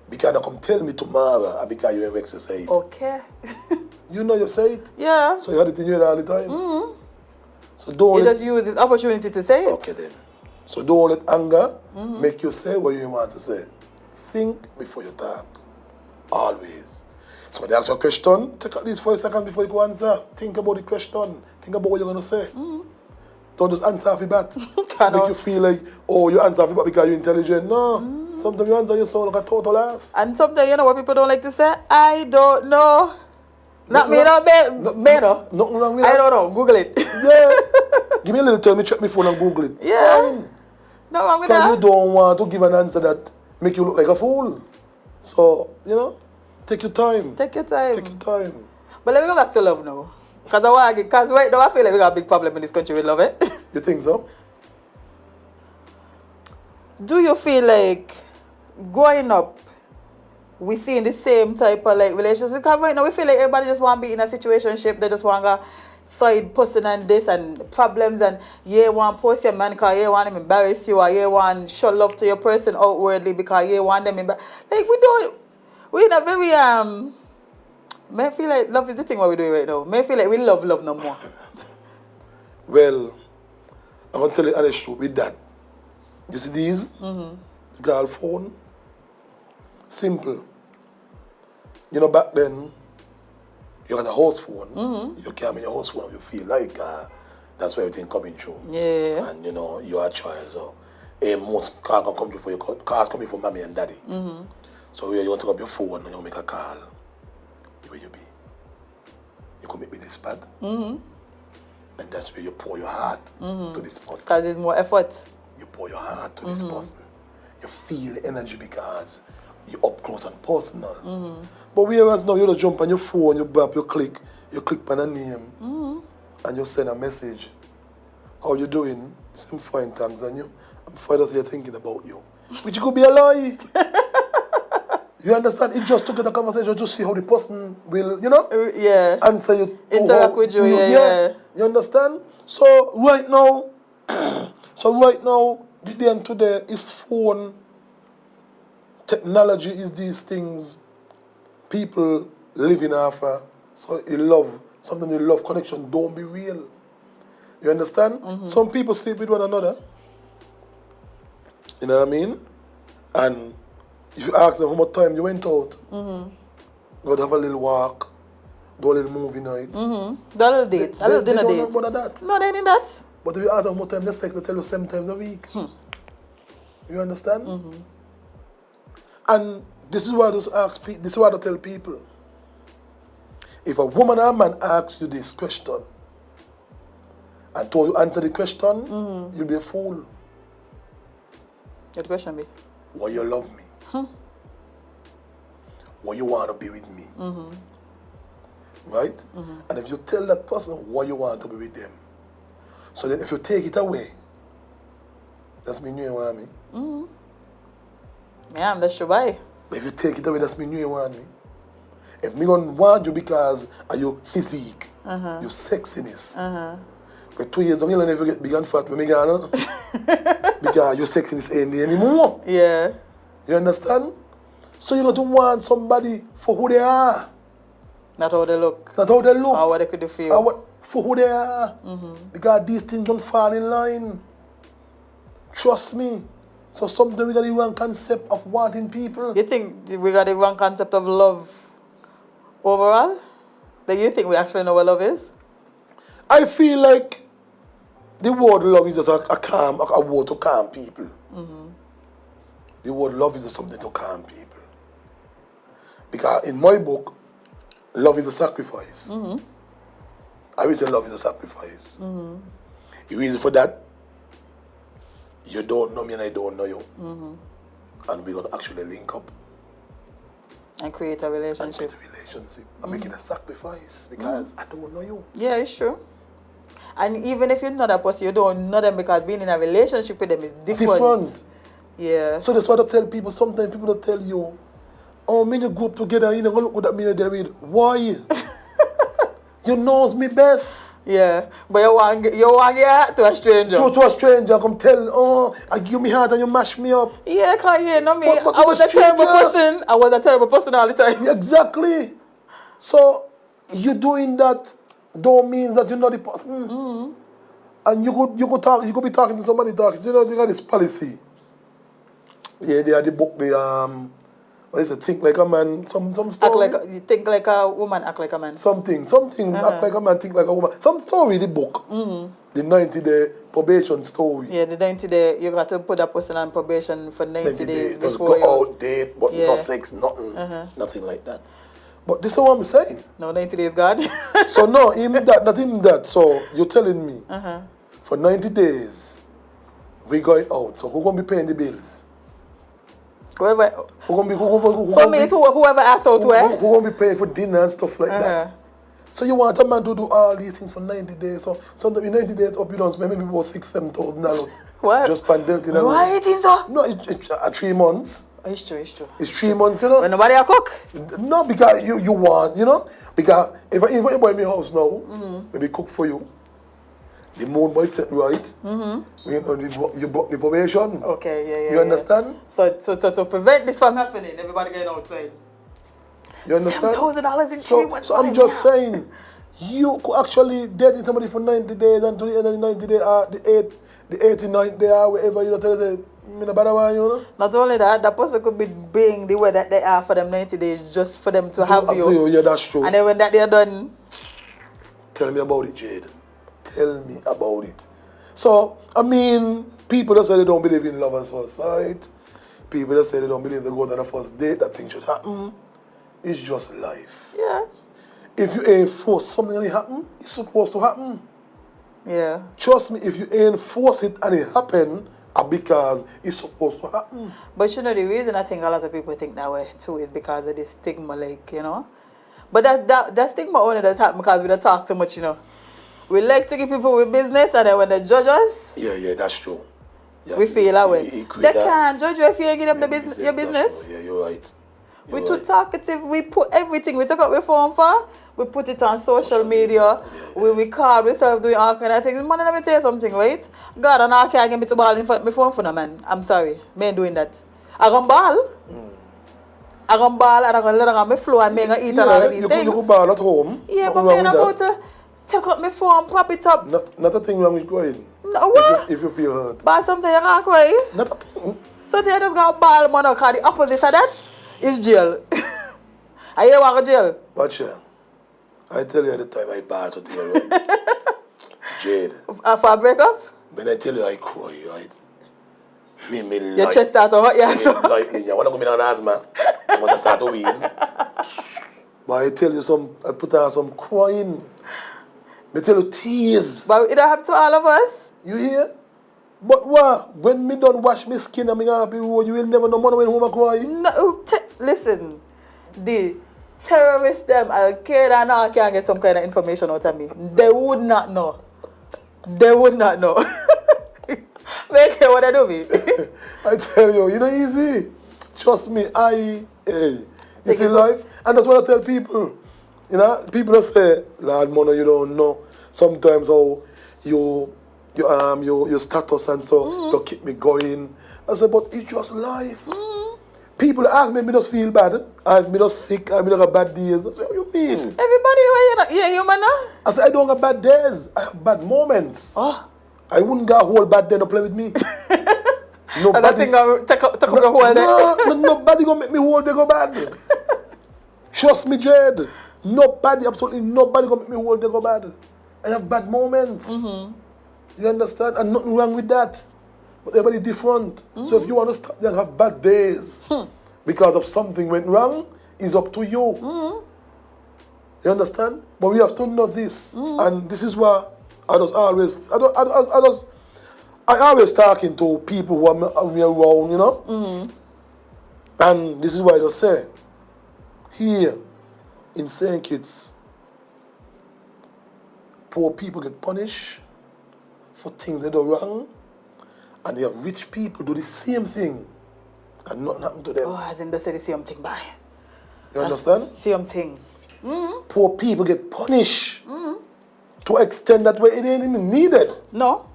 Speaker 8: Because you come tell me tomorrow, and because you have exercise.
Speaker 7: Okay.
Speaker 8: You know you say it.
Speaker 7: Yeah.
Speaker 8: So you had it in your head all the time. So don't
Speaker 7: You
Speaker 8: let,
Speaker 7: just use this opportunity to say it.
Speaker 8: okay then. So don't let anger make you say what you want to say. Think before you talk. Always. So when they ask you a question, take at least 5 seconds before you go answer. Think about the question. Think about what you're gonna say. Don't just answer off your bat. Make you feel like, oh, you answer off your bat because you're intelligent. No. Sometimes you answer your soul like a total ass.
Speaker 7: And sometimes, you know what people don't like to say? I don't know. Not me, no, me, no.
Speaker 8: Nothing wrong with
Speaker 7: I
Speaker 8: that.
Speaker 7: don't know. Google it.
Speaker 8: Yeah. Give me a little time, me check my phone and Google it.
Speaker 7: Yeah.
Speaker 8: Fine.
Speaker 7: No wrong with
Speaker 8: Because you
Speaker 7: that.
Speaker 8: don't want to give an answer that make you look like a fool. So, you know, take your time.
Speaker 7: Take your time.
Speaker 8: Take your time.
Speaker 7: But let me go back to love now. Because right now I feel like we got a big problem in this country with love, eh?
Speaker 8: You think so?
Speaker 7: Do you feel like growing up, we seeing the same type of like relationship? Because right now we feel like everybody just want to be in a situationship. They just want to side person and this and problems and you want to post your man because you want him embarrass you or you want show love to your person outwardly because you want them embarrass. Like we're in a very may feel like love is the thing what we're doing right now. May feel like we love no more.
Speaker 8: Well, I'm going to tell you honest truth with that. You see these? Girl phone. Simple. You know, back then, you had a house phone. You came in your house phone, you feel like that's where everything coming through.
Speaker 7: Yeah.
Speaker 8: And you know, you're a child, so most cars can come through for your cars coming from mommy and daddy. So you want to take up your phone and you make a call. Where you be? You come meet with this bag. And that's where you pour your heart to this person.
Speaker 7: Because there's more effort.
Speaker 8: You pour your heart to this person. You feel the energy because you're up close and personal. But whereas now you just jump on your phone, you bap, you click on a name, and you send a message. How you doing? Some fine thanks on you. I'm fine as you're thinking about you. Which could be a lie. You understand? It just took the conversation to see how the person will, you know,
Speaker 7: Yeah.
Speaker 8: answer you.
Speaker 7: Interact with you, yeah.
Speaker 8: You understand? So right now, the day and today is phone. Technology is these things people living after. So you love, sometimes you love connection don't be real. You understand? Some people sleep with one another. You know what I mean? And if you ask them how much time you went out, go have a little walk, do a little movie night.
Speaker 7: The little dates, a little dinner
Speaker 8: they
Speaker 7: date.
Speaker 8: don't know about that.
Speaker 7: No, they need that.
Speaker 8: But if you ask them how much time they take, they tell you 7 times a week. You understand? And this is why I just ask. This is why I tell people. If a woman or a man asks you this question, and told you answer the question, you'll be a fool.
Speaker 7: Good question, be.
Speaker 8: Why you love me? Why you want to be with me? Right? And if you tell that person why you want to be with them, so then if you take it away, that's mean you ain't want me.
Speaker 7: Yeah, I'm the shubai.
Speaker 8: If you take it away, that's mean you ain't want me. If me gonna want you because of your physique, your sexiness. But 2 years on, you'll never get big and fat when me gone. Because your sexiness ain't there anymore.
Speaker 7: Yeah.
Speaker 8: You understand? So you got to want somebody for who they are.
Speaker 7: Not how they look.
Speaker 8: Not how they look.
Speaker 7: Or what they could do for you.
Speaker 8: Or for who they are. Because these things don't fall in line. Trust me. So sometimes we got the wrong concept of wanting people.
Speaker 7: You think we got the wrong concept of love overall? That you think we actually know what love is?
Speaker 8: I feel like the word love is just a word to calm people. The word love is just something to calm people. Because in my book, love is a sacrifice. I will say love is a sacrifice. The reason for that, you don't know me and I don't know you. And we're going to actually link up.
Speaker 7: And create a relationship.
Speaker 8: I'm making a sacrifice because I don't know you.
Speaker 7: Yeah, it's true. And even if you know that person, you don't know them because being in a relationship with them is different. Yeah.
Speaker 8: So that's what I tell people. Sometimes people will tell you, oh, me and you go up together, you know, look what that me and David. Why? You knows me best.
Speaker 7: Yeah. But you want your heart to a stranger.
Speaker 8: To a stranger, come tell, oh, I give me heart and you mash me up.
Speaker 7: Yeah, cause you know me.
Speaker 8: But
Speaker 7: I was a terrible person. I was a terrible person all the time.
Speaker 8: Yeah, exactly. So you doing that don't mean that you know the person. And you could be talking to somebody you know, they got this policy. Yeah, they had the book, what is it, think like a man, some story.
Speaker 7: You think like a woman, act like a man.
Speaker 8: Something, act like a man, think like a woman. Some story, the book. The 90-day probation story.
Speaker 7: Yeah, the 90-day, you got to put that person on probation for 90 days
Speaker 8: Just
Speaker 7: before
Speaker 8: go out, date, but no sex, nothing. Nothing like that. But this is what I'm saying.
Speaker 7: No, 90 days, God.
Speaker 8: So no, even that, not even that. So you're telling me, for 90 days, we going out. So who's going to be paying the bills?
Speaker 7: Whoever.
Speaker 8: For me,
Speaker 7: it's whoever asks out to where.
Speaker 8: Who going to be paying for dinner and stuff like that? So you want a man to do all these things for 90 days. So sometimes in 90 days up, you don't spend maybe about $6,000-$7,000.
Speaker 7: What?
Speaker 8: Just pandemic.
Speaker 7: Why you think so?
Speaker 8: No, it's 3 months.
Speaker 7: It's true.
Speaker 8: It's 3 months, you know.
Speaker 7: When nobody a cook?
Speaker 8: No, because you want, you know. Because if I invite you by my house now, maybe cook for you. The mood might set right. You book the probation.
Speaker 7: Okay, yeah.
Speaker 8: You understand?
Speaker 7: So to prevent this from happening, everybody getting outside.
Speaker 8: You understand?
Speaker 7: $7,000 in 3 months.
Speaker 8: So I'm just saying, you could actually date somebody for 90 days and to the end of the 90 days, the 89th day, wherever, you know, tell us, you know?
Speaker 7: Not only that, the person could be being the way that they are for them 90 days just for them to have you.
Speaker 8: Yeah, that's true.
Speaker 7: And then when that they're done.
Speaker 8: Tell me about it, Jade. Tell me about it. So, I mean, people that say they don't believe in love at first sight, people that say they don't believe they go on a first date, that thing should happen. It's just life.
Speaker 7: Yeah.
Speaker 8: If you ain't force something and it happen, it's supposed to happen.
Speaker 7: Yeah.
Speaker 8: Trust me, if you ain't force it and it happen, because it's supposed to happen.
Speaker 7: But you know, the reason I think a lot of people think that way too is because of this stigma, like, you know. But that stigma only does happen because we don't talk too much, you know. We like to give people with business, and then when they judge us,
Speaker 8: yeah, that's true. Yes,
Speaker 7: we feel that way. They can't judge you if you ain't give them your business.
Speaker 8: Yeah, you're right.
Speaker 7: We're too talkative. We put everything. We took out our phone for. We put it on social media. We record. We start doing all kind of things. Man, let me tell you something, right? God, and I can't get me to ball in my phone for no man. I'm sorry. Me ain't doing that. I gonna ball. I gonna ball and I gonna let it on my floor and me gonna eat and all of these things.
Speaker 8: You can ball at home.
Speaker 7: Yeah, but me ain't about to take out my phone, prop it up.
Speaker 8: Not a thing wrong with crying.
Speaker 7: No, what?
Speaker 8: If you feel hurt.
Speaker 7: But something you can't cry.
Speaker 8: Not a thing.
Speaker 7: So they just gonna ball, man, because the opposite of that is jail. Are you want to jail?
Speaker 8: But yeah, I tell you at the time I ball to tell you, right? Jade.
Speaker 7: For a breakup?
Speaker 8: When I tell you I cry, right? Me
Speaker 7: Your chest start to hurt, yeah. So.
Speaker 8: Like, you wanna go in on asthma? I want to start to wheeze. But I tell you I put on some crying. I tell you tears.
Speaker 7: But it don't happen to all of us.
Speaker 8: You hear? But what? When me don't wash my skin and me gonna be road, you will never know money when home I cry.
Speaker 7: No, listen, the terrorists, them, Al-Qaeda and all can get some kind of information out of me. They would not know. They would not know. Make it what I do me.
Speaker 8: I tell you, you know easy. Trust me, you see
Speaker 7: it
Speaker 8: life? And that's what I tell people. You know, people that say, Lord Mono, you don't know. Sometimes how your status and so you keep me going. I say, but it's just life. People ask me just feel bad. I'm just sick, I'm just have bad days. I say, what you mean?
Speaker 7: Everybody, you're human now?
Speaker 8: I say, I don't have bad days. I have bad moments.
Speaker 7: Oh.
Speaker 8: I wouldn't get a whole bad day to play with me.
Speaker 7: And that thing take up your whole day.
Speaker 8: Nobody gonna make me whole day go bad. Trust me, Jade. Nobody, absolutely nobody gonna make me whole day go bad. I have bad moments. You understand? And nothing wrong with that. But everybody different. So if you want to stop there and have bad days because of something went wrong, it's up to you. You understand? But we have to know this. And this is why I always talking to people who are me around, you know? And this is why I just say, here in St. Kitts, poor people get punished for things they do wrong, and you have rich people do the same thing, and nothing happen to them.
Speaker 7: Oh, Azem just say the same thing, bye.
Speaker 8: You understand?
Speaker 7: Same thing.
Speaker 8: Poor people get punished to extend that way it ain't even needed.
Speaker 7: No.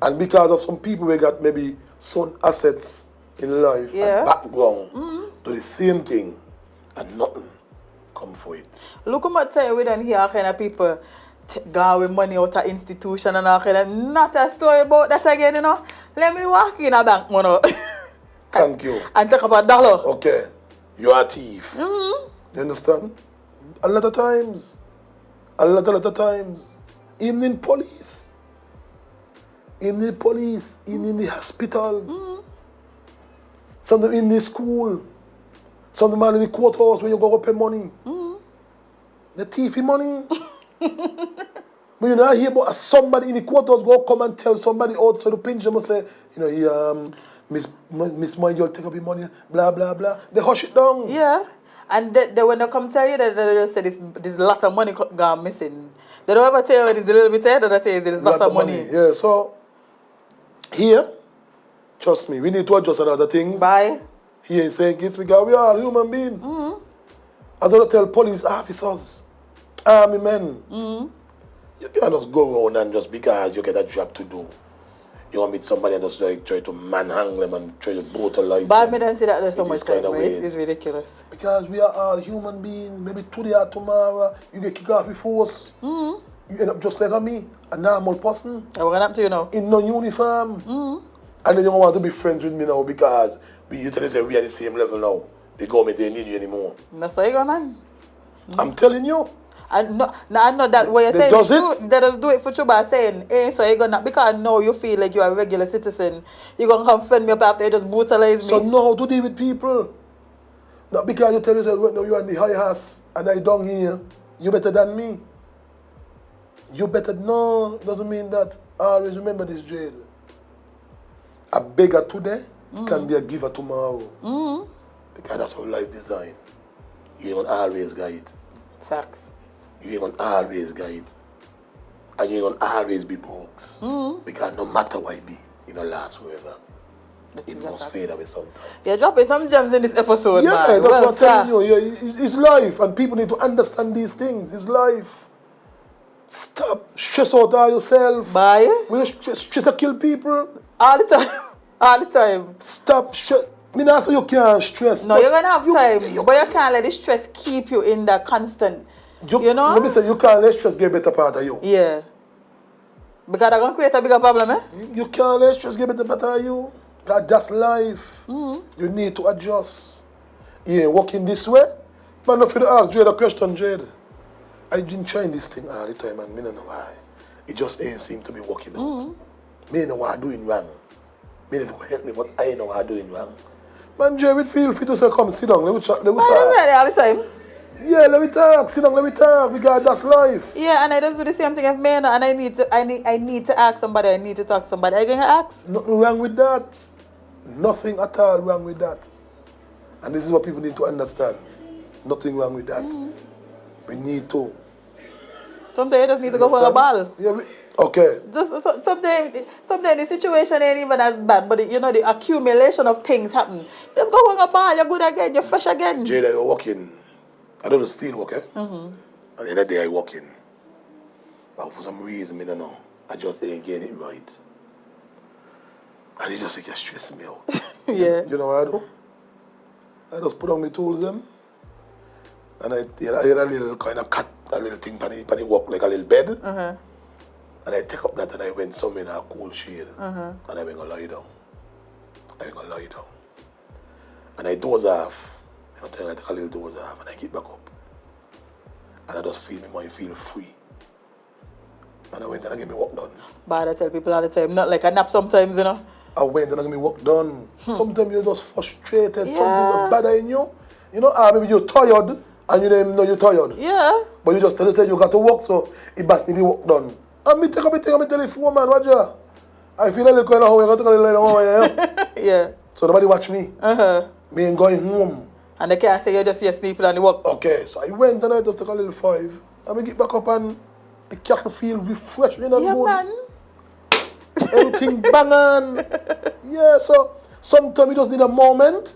Speaker 8: And because of some people we got maybe some assets in life and background, do the same thing, and nothing come for it.
Speaker 7: Look how time we don't hear kind of people go with money out of institution and all kind of, not a story about that again, you know. Let me walk in a bank, you know.
Speaker 8: Thank you.
Speaker 7: And take up $1.
Speaker 8: Okay, you're a thief. You understand? A lot of times, even in police, even in the hospital, sometimes in the school, sometimes in the courthouse where you go pay money. The thief in money. But you know, I hear about somebody in the courthouse go come and tell somebody outside the pinch them and say, you know, Miss Mind, you'll take up your money, blah, blah, blah. They hush it down.
Speaker 7: Yeah. And they when they come tell you that they just say there's a lot of money gone missing. They don't ever tell you it's a little bit ahead, they tell you there's lots of money.
Speaker 8: Yeah, so here, trust me, we need to adjust on other things.
Speaker 7: Bye.
Speaker 8: Here in St. Kitts because we are human beings. As I tell police officers, army men, you can't just go around and just because you get a job to do, you want to meet somebody and just like try to manhandle them and try to brutalize
Speaker 7: But
Speaker 8: them.
Speaker 7: I don't see that there's so
Speaker 8: in
Speaker 7: much
Speaker 8: this kind
Speaker 7: time,
Speaker 8: of
Speaker 7: right?
Speaker 8: ways.
Speaker 7: It's ridiculous.
Speaker 8: Because we are all human beings. Maybe today or tomorrow, you get kicked off your force. You end up just like me, a normal person.
Speaker 7: And we're going to happen to you now.
Speaker 8: In no uniform. And then you don't want to be friends with me now because we usually say we are the same level now. The government don't need you anymore.
Speaker 7: That's why you go, man.
Speaker 8: I'm telling you.
Speaker 7: And no, I know that what you're
Speaker 8: They
Speaker 7: saying.
Speaker 8: does
Speaker 7: is
Speaker 8: it?
Speaker 7: true. They just do it for you by saying, hey, so you're gonna, because now you feel like you're a regular citizen, you're gonna come fend me up after you just brutalize me.
Speaker 8: So know how to deal with people. Not because you tell yourself, well, no, you're in the high house and I down here, you better than me. You better, no, it doesn't mean that. Always remember this, Jade. A beggar today can be a giver tomorrow. Because that's how life designed. You ain't gonna always guide.
Speaker 7: Facts.
Speaker 8: You ain't gonna always guide. And you ain't gonna always be broke. Because no matter what it be, it don't last forever. It must fade away sometime.
Speaker 7: You're dropping some gems in this episode,
Speaker 8: Yeah,
Speaker 7: man.
Speaker 8: that's
Speaker 7: Well,
Speaker 8: what I'm telling you. Yeah, it's life, and people need to understand these things. It's life. Stop stress out all yourself.
Speaker 7: Bye.
Speaker 8: When you stress to kill people,
Speaker 7: All the time. All the time.
Speaker 8: stop stress. I mean, that's you can't stress.
Speaker 7: No,
Speaker 8: but
Speaker 7: you're gonna have time, but you can't let the stress keep you in that constant. You know?
Speaker 8: Let me say, you can't let stress get better part of you.
Speaker 7: Yeah. Because they're gonna create a bigger problem, eh?
Speaker 8: You can't let stress get better part of you. That's life. You need to adjust. You ain't working this way. Man, if you ask Jade a question, Jade, I've been trying this thing all the time and I don't know why. It just ain't seem to be working out. Me know what I'm doing wrong. Me if you could help me, but I know I'm doing wrong. Man, Jay, we feel free to say, come sit down, let me chat, let me
Speaker 7: I don't
Speaker 8: talk.
Speaker 7: ready all the time.
Speaker 8: Yeah, let me talk, sit down, let me talk, because that's life.
Speaker 7: Yeah, and I just do the same thing if me and I need to ask somebody, I need to talk to somebody. I going to ask?
Speaker 8: Nothing wrong with that. Nothing at all wrong with that. And this is what people need to understand. Nothing wrong with that. We need to.
Speaker 7: Sometimes you just need to go for a ball.
Speaker 8: Yeah, okay.
Speaker 7: Just sometimes the situation ain't even as bad, but the accumulation of things happen. Just go on a ball, you're good again, you're fresh again.
Speaker 8: Jade, you're walking. I don't know steel work, eh? And the other day I walk in. But for some reason, I don't know. I just ain't getting it right. And it just stress me out.
Speaker 7: Yeah.
Speaker 8: You know what I do? I just put on my tools them. And I had a little kind of cut, a little thing, pan walk like a little bed. And I take up that and I went somewhere in a cool shade. And I went gonna lie down. And I doze off. I take a little doze off and I get back up. And I just feel my mind feel free. And I went and I get my work done.
Speaker 7: But I tell people all the time, not like a nap sometimes,
Speaker 8: I went and I get my work done. Sometimes you're just frustrated, something just bothering you. Maybe you're tired and you don't even know you're tired.
Speaker 7: Yeah.
Speaker 8: But you just tell yourself you got to work, so it must need the work done. And me take up my telephone, man, watch ya. I feel like going home, I got to go
Speaker 7: Yeah.
Speaker 8: So nobody watch me. Me ain't going home.
Speaker 7: And they can't say you're just here sleeping on the work.
Speaker 8: Okay, so I went and I just took a little 5. And I get back up and I can feel refreshed in the
Speaker 7: Yeah,
Speaker 8: mood.
Speaker 7: man.
Speaker 8: Everything banging. Yeah, so sometimes you just need a moment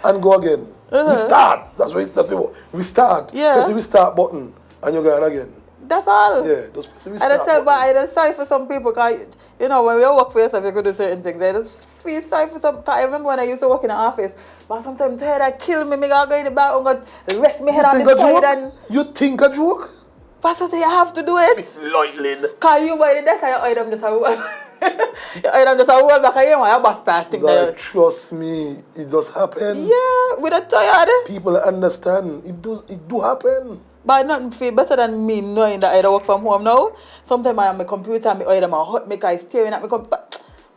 Speaker 8: and go again. Restart. That's it. Restart.
Speaker 7: Yeah.
Speaker 8: Press the restart button and you're going again.
Speaker 7: That's all.
Speaker 8: Yeah, just press the
Speaker 7: I
Speaker 8: restart
Speaker 7: just tell,
Speaker 8: button.
Speaker 7: but I just sorry for some people, because, when you work for yourself, you could do certain things. I just feel sorry for some, cause I remember when I used to work in the office, but sometimes tired, I kill me, I go in the bathroom, go rest my head on the side, and
Speaker 8: You think a joke?
Speaker 7: that's what you have to do it.
Speaker 8: Lightning.
Speaker 7: Cause you by the desk, you hide them just a roll. You hide them just a roll back, you want your boss pass thing there.
Speaker 8: Like, trust me, it does happen.
Speaker 7: Yeah, with a tired.
Speaker 8: People understand. It do happen.
Speaker 7: But nothing feel better than me knowing that I don't work from home now. Sometimes I have my computer, I hide my hot, my eye staring at my computer.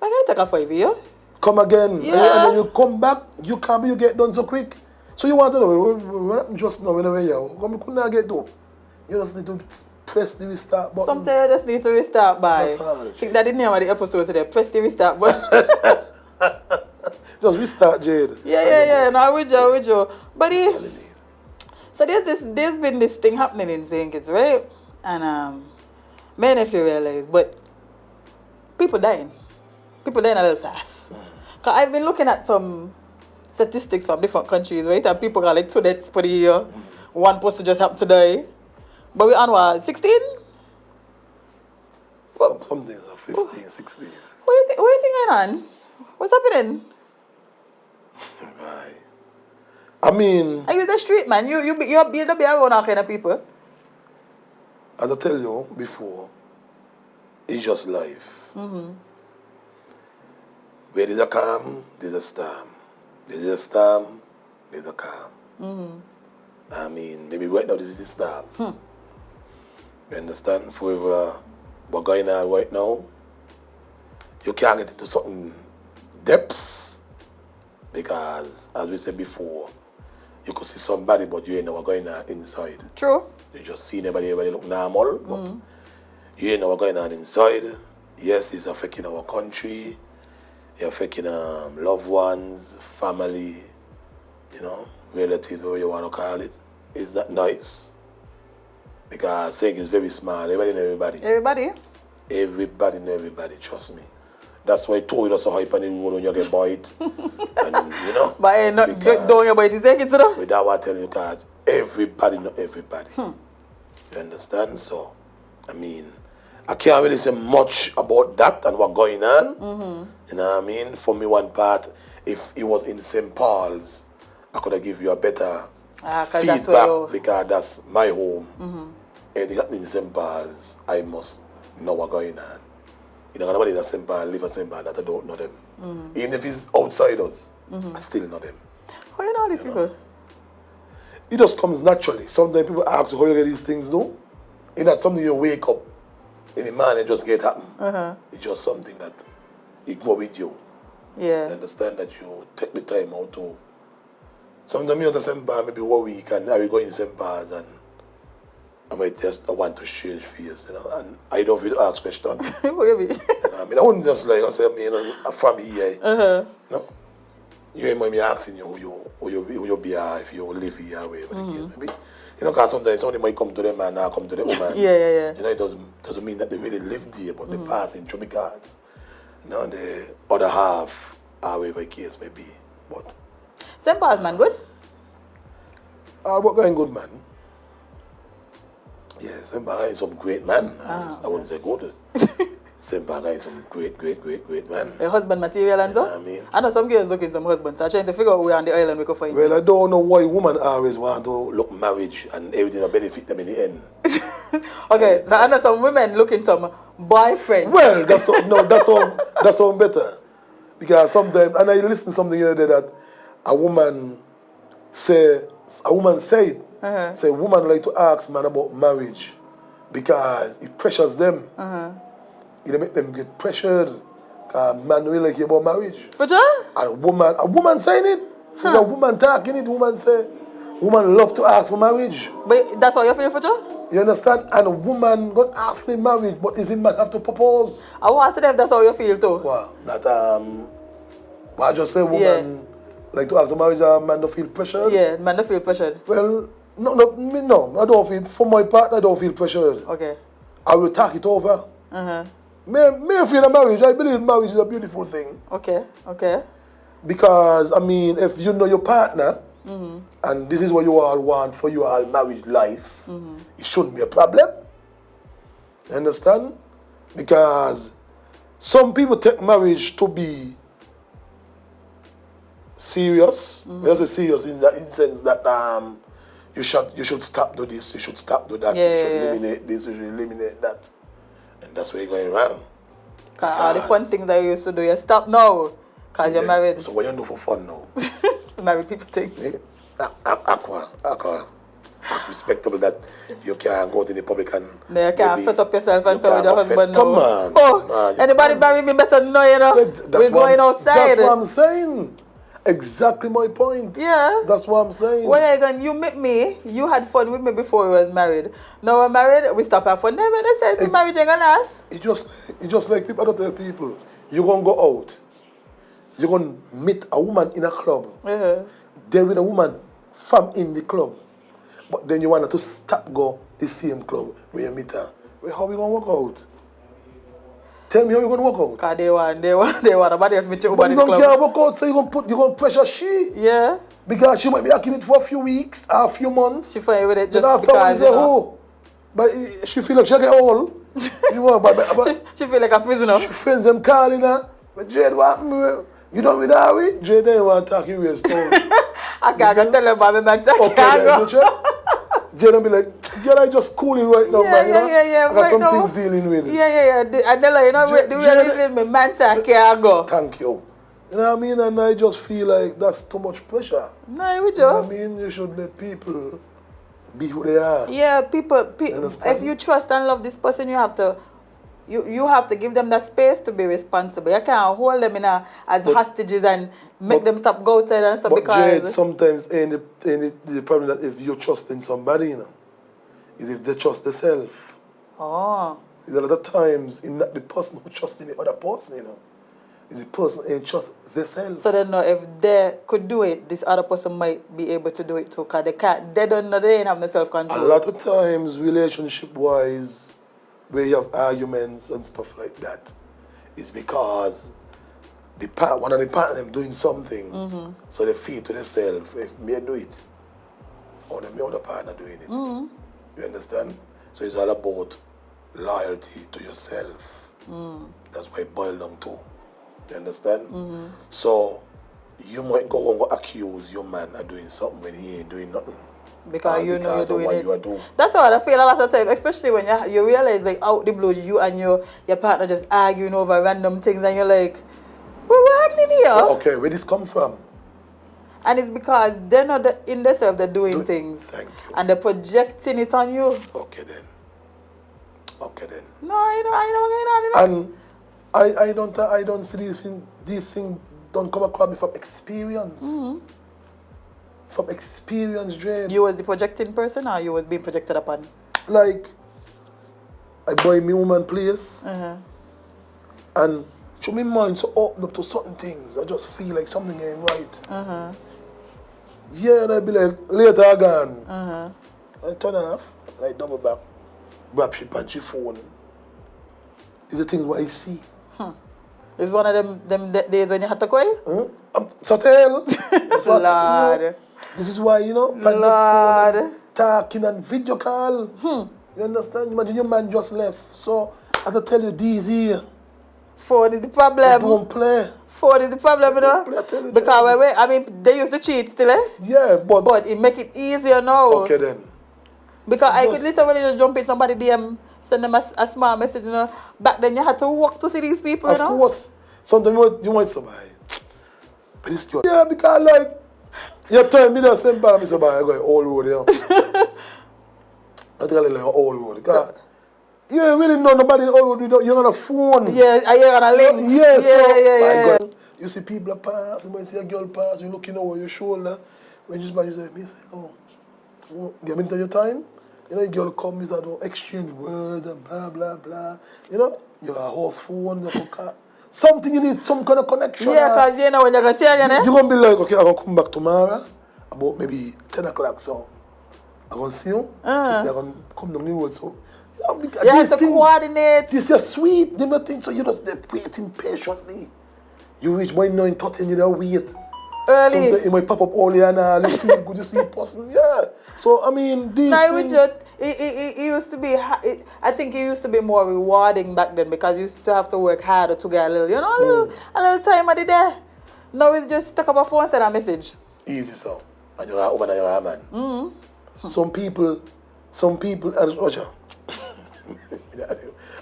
Speaker 7: I can take a 5 years.
Speaker 8: Come again.
Speaker 7: Yeah.
Speaker 8: And then you come back, you can't be, you get done so quick. So you want to know, what just now, whenever you come, could not get done. You just need to press the restart button.
Speaker 7: Sometimes you just need to restart by.
Speaker 8: That's all.
Speaker 7: I think that the name of the episode today. Press the restart button.
Speaker 8: Just restart, Jade.
Speaker 7: Yeah. No, with you. But so there's been this thing happening in St. Kitts, right? And many if you realize, but people dying. People dying a little fast. Cause I've been looking at some statistics from different countries, right? And people got like 2 deaths per year. One person just happened to die. But we're on what, 16?
Speaker 8: Some things are 15, 16.
Speaker 7: What you think going on? What's happening?
Speaker 8: Right. I mean,
Speaker 7: Are you the street man? You'll be around all kind of people.
Speaker 8: as I tell you before, it's just life. Where there's a calm, there's a storm. There's a storm, there's a calm. I mean, maybe right now this is the storm. You understand? For what's going on right now, you can't get into certain depths because, as we said before, you could see somebody, but you ain't know what's going on inside.
Speaker 7: True.
Speaker 8: You just see everybody look normal, but you ain't know what's going on inside. Yes, it's affecting our country, it's affecting loved ones, family, relatives, whatever you want to call it. It's not nice. Because saying is very small. Everybody know everybody. Everybody know everybody, trust me. That's why I told you so hype on the road when you get bite. And
Speaker 7: But don't get bite, St. Kitts,
Speaker 8: without what I tell you, because everybody know everybody. You understand? So, I mean, I can't really say much about that and what's going on. You know what I mean? For me, one part, if it was in St. Paul's, I could have give you a better feedback because that's my home. And in St. Paul's, I must know what's going on. You know, nobody in St. Paul, live in St. Paul that I don't know them. Even if it's outsiders, I still know them.
Speaker 7: How you know these people?
Speaker 8: It just comes naturally. Sometimes people ask you how you get these things done. It's not something you wake up in the morning and just get happen. It's just something that it go with you.
Speaker 7: Yeah.
Speaker 8: You understand that you take the time out to. Sometimes you have to send bar maybe 1 week and I will go in same bars and I might just want to change face, you know, and I don't feel to ask questions.
Speaker 7: What you mean?
Speaker 8: You know, I mean, I wouldn't just like I say, you know, from here. You know, you might be asking you who you be here, if you live here, wherever the case may be. You know, because sometimes somebody might come to them and not come to the woman.
Speaker 7: Yeah.
Speaker 8: You know, it doesn't mean that they really live there, but they passing through because, you know, the other half, wherever the case may be. But
Speaker 7: Same bars, man, good?
Speaker 8: what going good, man? Yeah, Semba is some great man. I wouldn't say good. Semba is some great man.
Speaker 7: A husband material and so?
Speaker 8: You know what I mean?
Speaker 7: I know some girls looking some husbands, so I'm trying to figure out where on the island we could find
Speaker 8: Well, I don't know why women always want to look marriage and everything will benefit them in the end.
Speaker 7: Okay, so I know some women looking some boyfriend.
Speaker 8: Well, that sound better. Because sometimes, and I listened to something the other day that a woman said, say women like to ask man about marriage because it pressures them. It make them get pressured. Man really like hear about marriage.
Speaker 7: For sure?
Speaker 8: And a woman saying it. It's a woman talking it. Woman love to ask for marriage.
Speaker 7: But that's how you feel for sure?
Speaker 8: You understand? And a woman gonna ask for marriage, but is it man have to propose?
Speaker 7: I want to know if that's how you feel too.
Speaker 8: Wow, that I just say woman like to ask for marriage, man don't feel pressured.
Speaker 7: Yeah, man don't feel pressured.
Speaker 8: Well, no, I don't feel, for my part, I don't feel pressured.
Speaker 7: Okay.
Speaker 8: I will talk it over. Me feel a marriage, I believe marriage is a beautiful thing.
Speaker 7: Okay.
Speaker 8: Because, I mean, if you know your partner, and this is what you all want for your all marriage life, it shouldn't be a problem. You understand? Because some people take marriage to be serious. When I say serious, in the sense that you should stop do this, you should stop do that, you should eliminate this, you should eliminate that. And that's where you're going wrong.
Speaker 7: Because all the fun things that you used to do, you stop now. Because you're married.
Speaker 8: So what you do for fun now?
Speaker 7: Married people things.
Speaker 8: Aqua. Respectable that you can go to the public and
Speaker 7: No, you can't set up yourself and tell your husband now.
Speaker 8: Come on.
Speaker 7: Oh, anybody marry me better know, you know. We're going outside.
Speaker 8: That's what I'm saying. Exactly my point.
Speaker 7: Yeah.
Speaker 8: That's what I'm saying.
Speaker 7: When you met me, you had fun with me before we was married. Now we're married, we stop having fun. Then when they say the marriage ain't gonna last.
Speaker 8: It's just like people, I don't tell people, you're gonna go out, you're gonna meet a woman in a club. There with a woman from in the club. But then you want her to stop go the same club where you meet her. Well, how we gonna work out? Tell me how you gonna work out.
Speaker 7: Because they want nobody else meet you
Speaker 8: But
Speaker 7: in
Speaker 8: you
Speaker 7: the club.
Speaker 8: can't work out, so you're gonna pressure she.
Speaker 7: Yeah.
Speaker 8: Because she might be acting it for a few weeks, a few months.
Speaker 7: She fine with it just
Speaker 8: Then
Speaker 7: because, you know.
Speaker 8: But she feel like she get old.
Speaker 7: She feel like a prisoner.
Speaker 8: She friends them calling her. But Jade, what happened? You don't with her with? Jade didn't want to talk you real story.
Speaker 7: I can't tell her about me, man. I can't go.
Speaker 8: Jade will be like, girl, I just cooling right now, man.
Speaker 7: Yeah.
Speaker 8: I got some things dealing with.
Speaker 7: Yeah. I tell her, you know, the way you dealing with me, man, say I can't go.
Speaker 8: Thank you. You know what I mean? And I just feel like that's too much pressure.
Speaker 7: No, with
Speaker 8: You know what I mean? You should let people be who they are.
Speaker 7: Yeah, people if you trust and love this person, you have to give them that space to be responsible. You can't hold them as hostages and make them stop go outside and stuff because...
Speaker 8: Jade, sometimes ain't the problem that if you trust in somebody, you know, is if they trust themselves.
Speaker 7: Oh.
Speaker 8: There's a lot of times in not the person who trusts in the other person, you know. Is the person ain't trust themselves.
Speaker 7: So they know if they could do it, this other person might be able to do it too, because they don't know, they ain't have no self-control.
Speaker 8: A lot of times, relationship-wise, where you have arguments and stuff like that, is because one of the partners doing something, so they feel to themselves, if me do it, or the other partner doing it. You understand? So it's all about loyalty to yourself. That's why it boils down to. You understand? So you might go and go accuse your man of doing something when he ain't doing nothing.
Speaker 7: Because you know you're doing it.
Speaker 8: You are doing.
Speaker 7: That's what I feel a lot of times, especially when you realize, like, out the blue, you and your partner just arguing over random things, and you're like, well, what happening here?
Speaker 8: Okay, where this come from?
Speaker 7: And it's because they're not in themselves, they're doing things.
Speaker 8: Thank you.
Speaker 7: And they're projecting it on you.
Speaker 8: Okay then.
Speaker 7: No, I don't.
Speaker 8: And I don't see these things don't come across me from experience. From experience, Jade.
Speaker 7: You was the projecting person or you was being projected upon?
Speaker 8: Like, I buy me woman place, and show me mind so open up to certain things. I just feel like something ain't right. Yeah, and I be like, later again. I turn off, like double back, grab she punch your phone. These are things what I see.
Speaker 7: It's one of them days when you had to go?
Speaker 8: So tell. That's what,
Speaker 7: Lord.
Speaker 8: This is why, on the
Speaker 7: Lord.
Speaker 8: phone and talking and video call. You understand? Imagine your man just left. So I have to tell you these here.
Speaker 7: Phone is the problem.
Speaker 8: Don't play.
Speaker 7: Phone is the problem, you know?
Speaker 8: Play, I tell you
Speaker 7: Because they used to cheat still, eh?
Speaker 8: Yeah,
Speaker 7: But it make it easier now.
Speaker 8: okay then.
Speaker 7: Because I could literally just jump in somebody DM, send them a small message, you know. Back then you had to walk to see these people,
Speaker 8: Of
Speaker 7: you know.
Speaker 8: course. Sometimes you might say, but it's true. Yeah, because like, you tell me the same time, I say, I go all road here. I tell you like all road. Because you ain't really know nobody in all road, you're on a phone.
Speaker 7: Yeah, you're on a link.
Speaker 8: Yes,
Speaker 7: Yeah.
Speaker 8: God, you see people pass, you might see a girl pass, you're looking over your shoulder. When you say, oh, get into your time. You know, a girl come, you start to exchange words and blah, blah, blah. You know, you have a horse phone, you have a car. Something you need, some kind of connection.
Speaker 7: Yeah, because you know when you're going to see again, eh?
Speaker 8: You're going to be like, okay, I'm going to come back tomorrow, about maybe 10 o'clock, so I'm going to see you. I'm going to come down the road, so...
Speaker 7: You have to coordinate.
Speaker 8: This is sweet, they not think so, you're just there waiting patiently. You reach by 9:30 and you don't wait.
Speaker 7: Early.
Speaker 8: Sometimes it might pop up early and you feel good, you see a person, yeah. So, I mean, these things...
Speaker 7: It used to be, I think it used to be more rewarding back then because you used to have to work harder to get a little time of the day. Now it's just stuck up a phone and send a message.
Speaker 8: Easy, so. And you're a woman and you're a man. Some people, and Roger,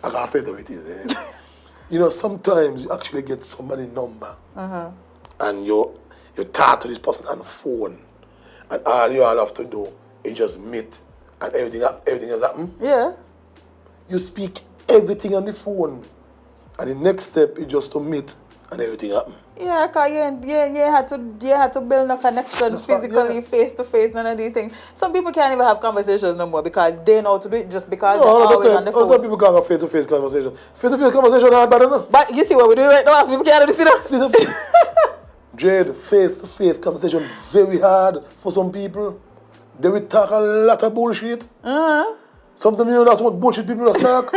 Speaker 8: I can't say the it is. You know, sometimes you actually get somebody's number and you talk to this person on the phone and all you all have to do is just meet and everything has happened.
Speaker 7: Yeah.
Speaker 8: You speak everything on the phone and the next step is just to meet and everything happen.
Speaker 7: Yeah, because you had to build a connection physically, face to face, none of these things. Some people can't even have conversations no more because they know to do it just because they're always on the phone.
Speaker 8: Other people can't have face-to-face conversation. Face-to-face conversation are bad enough.
Speaker 7: But you see what we're doing right now, people can't do this.
Speaker 8: Jade, face-to-face conversation very hard for some people. They will talk a lot of bullshit. Sometimes you know that's what bullshit people talk.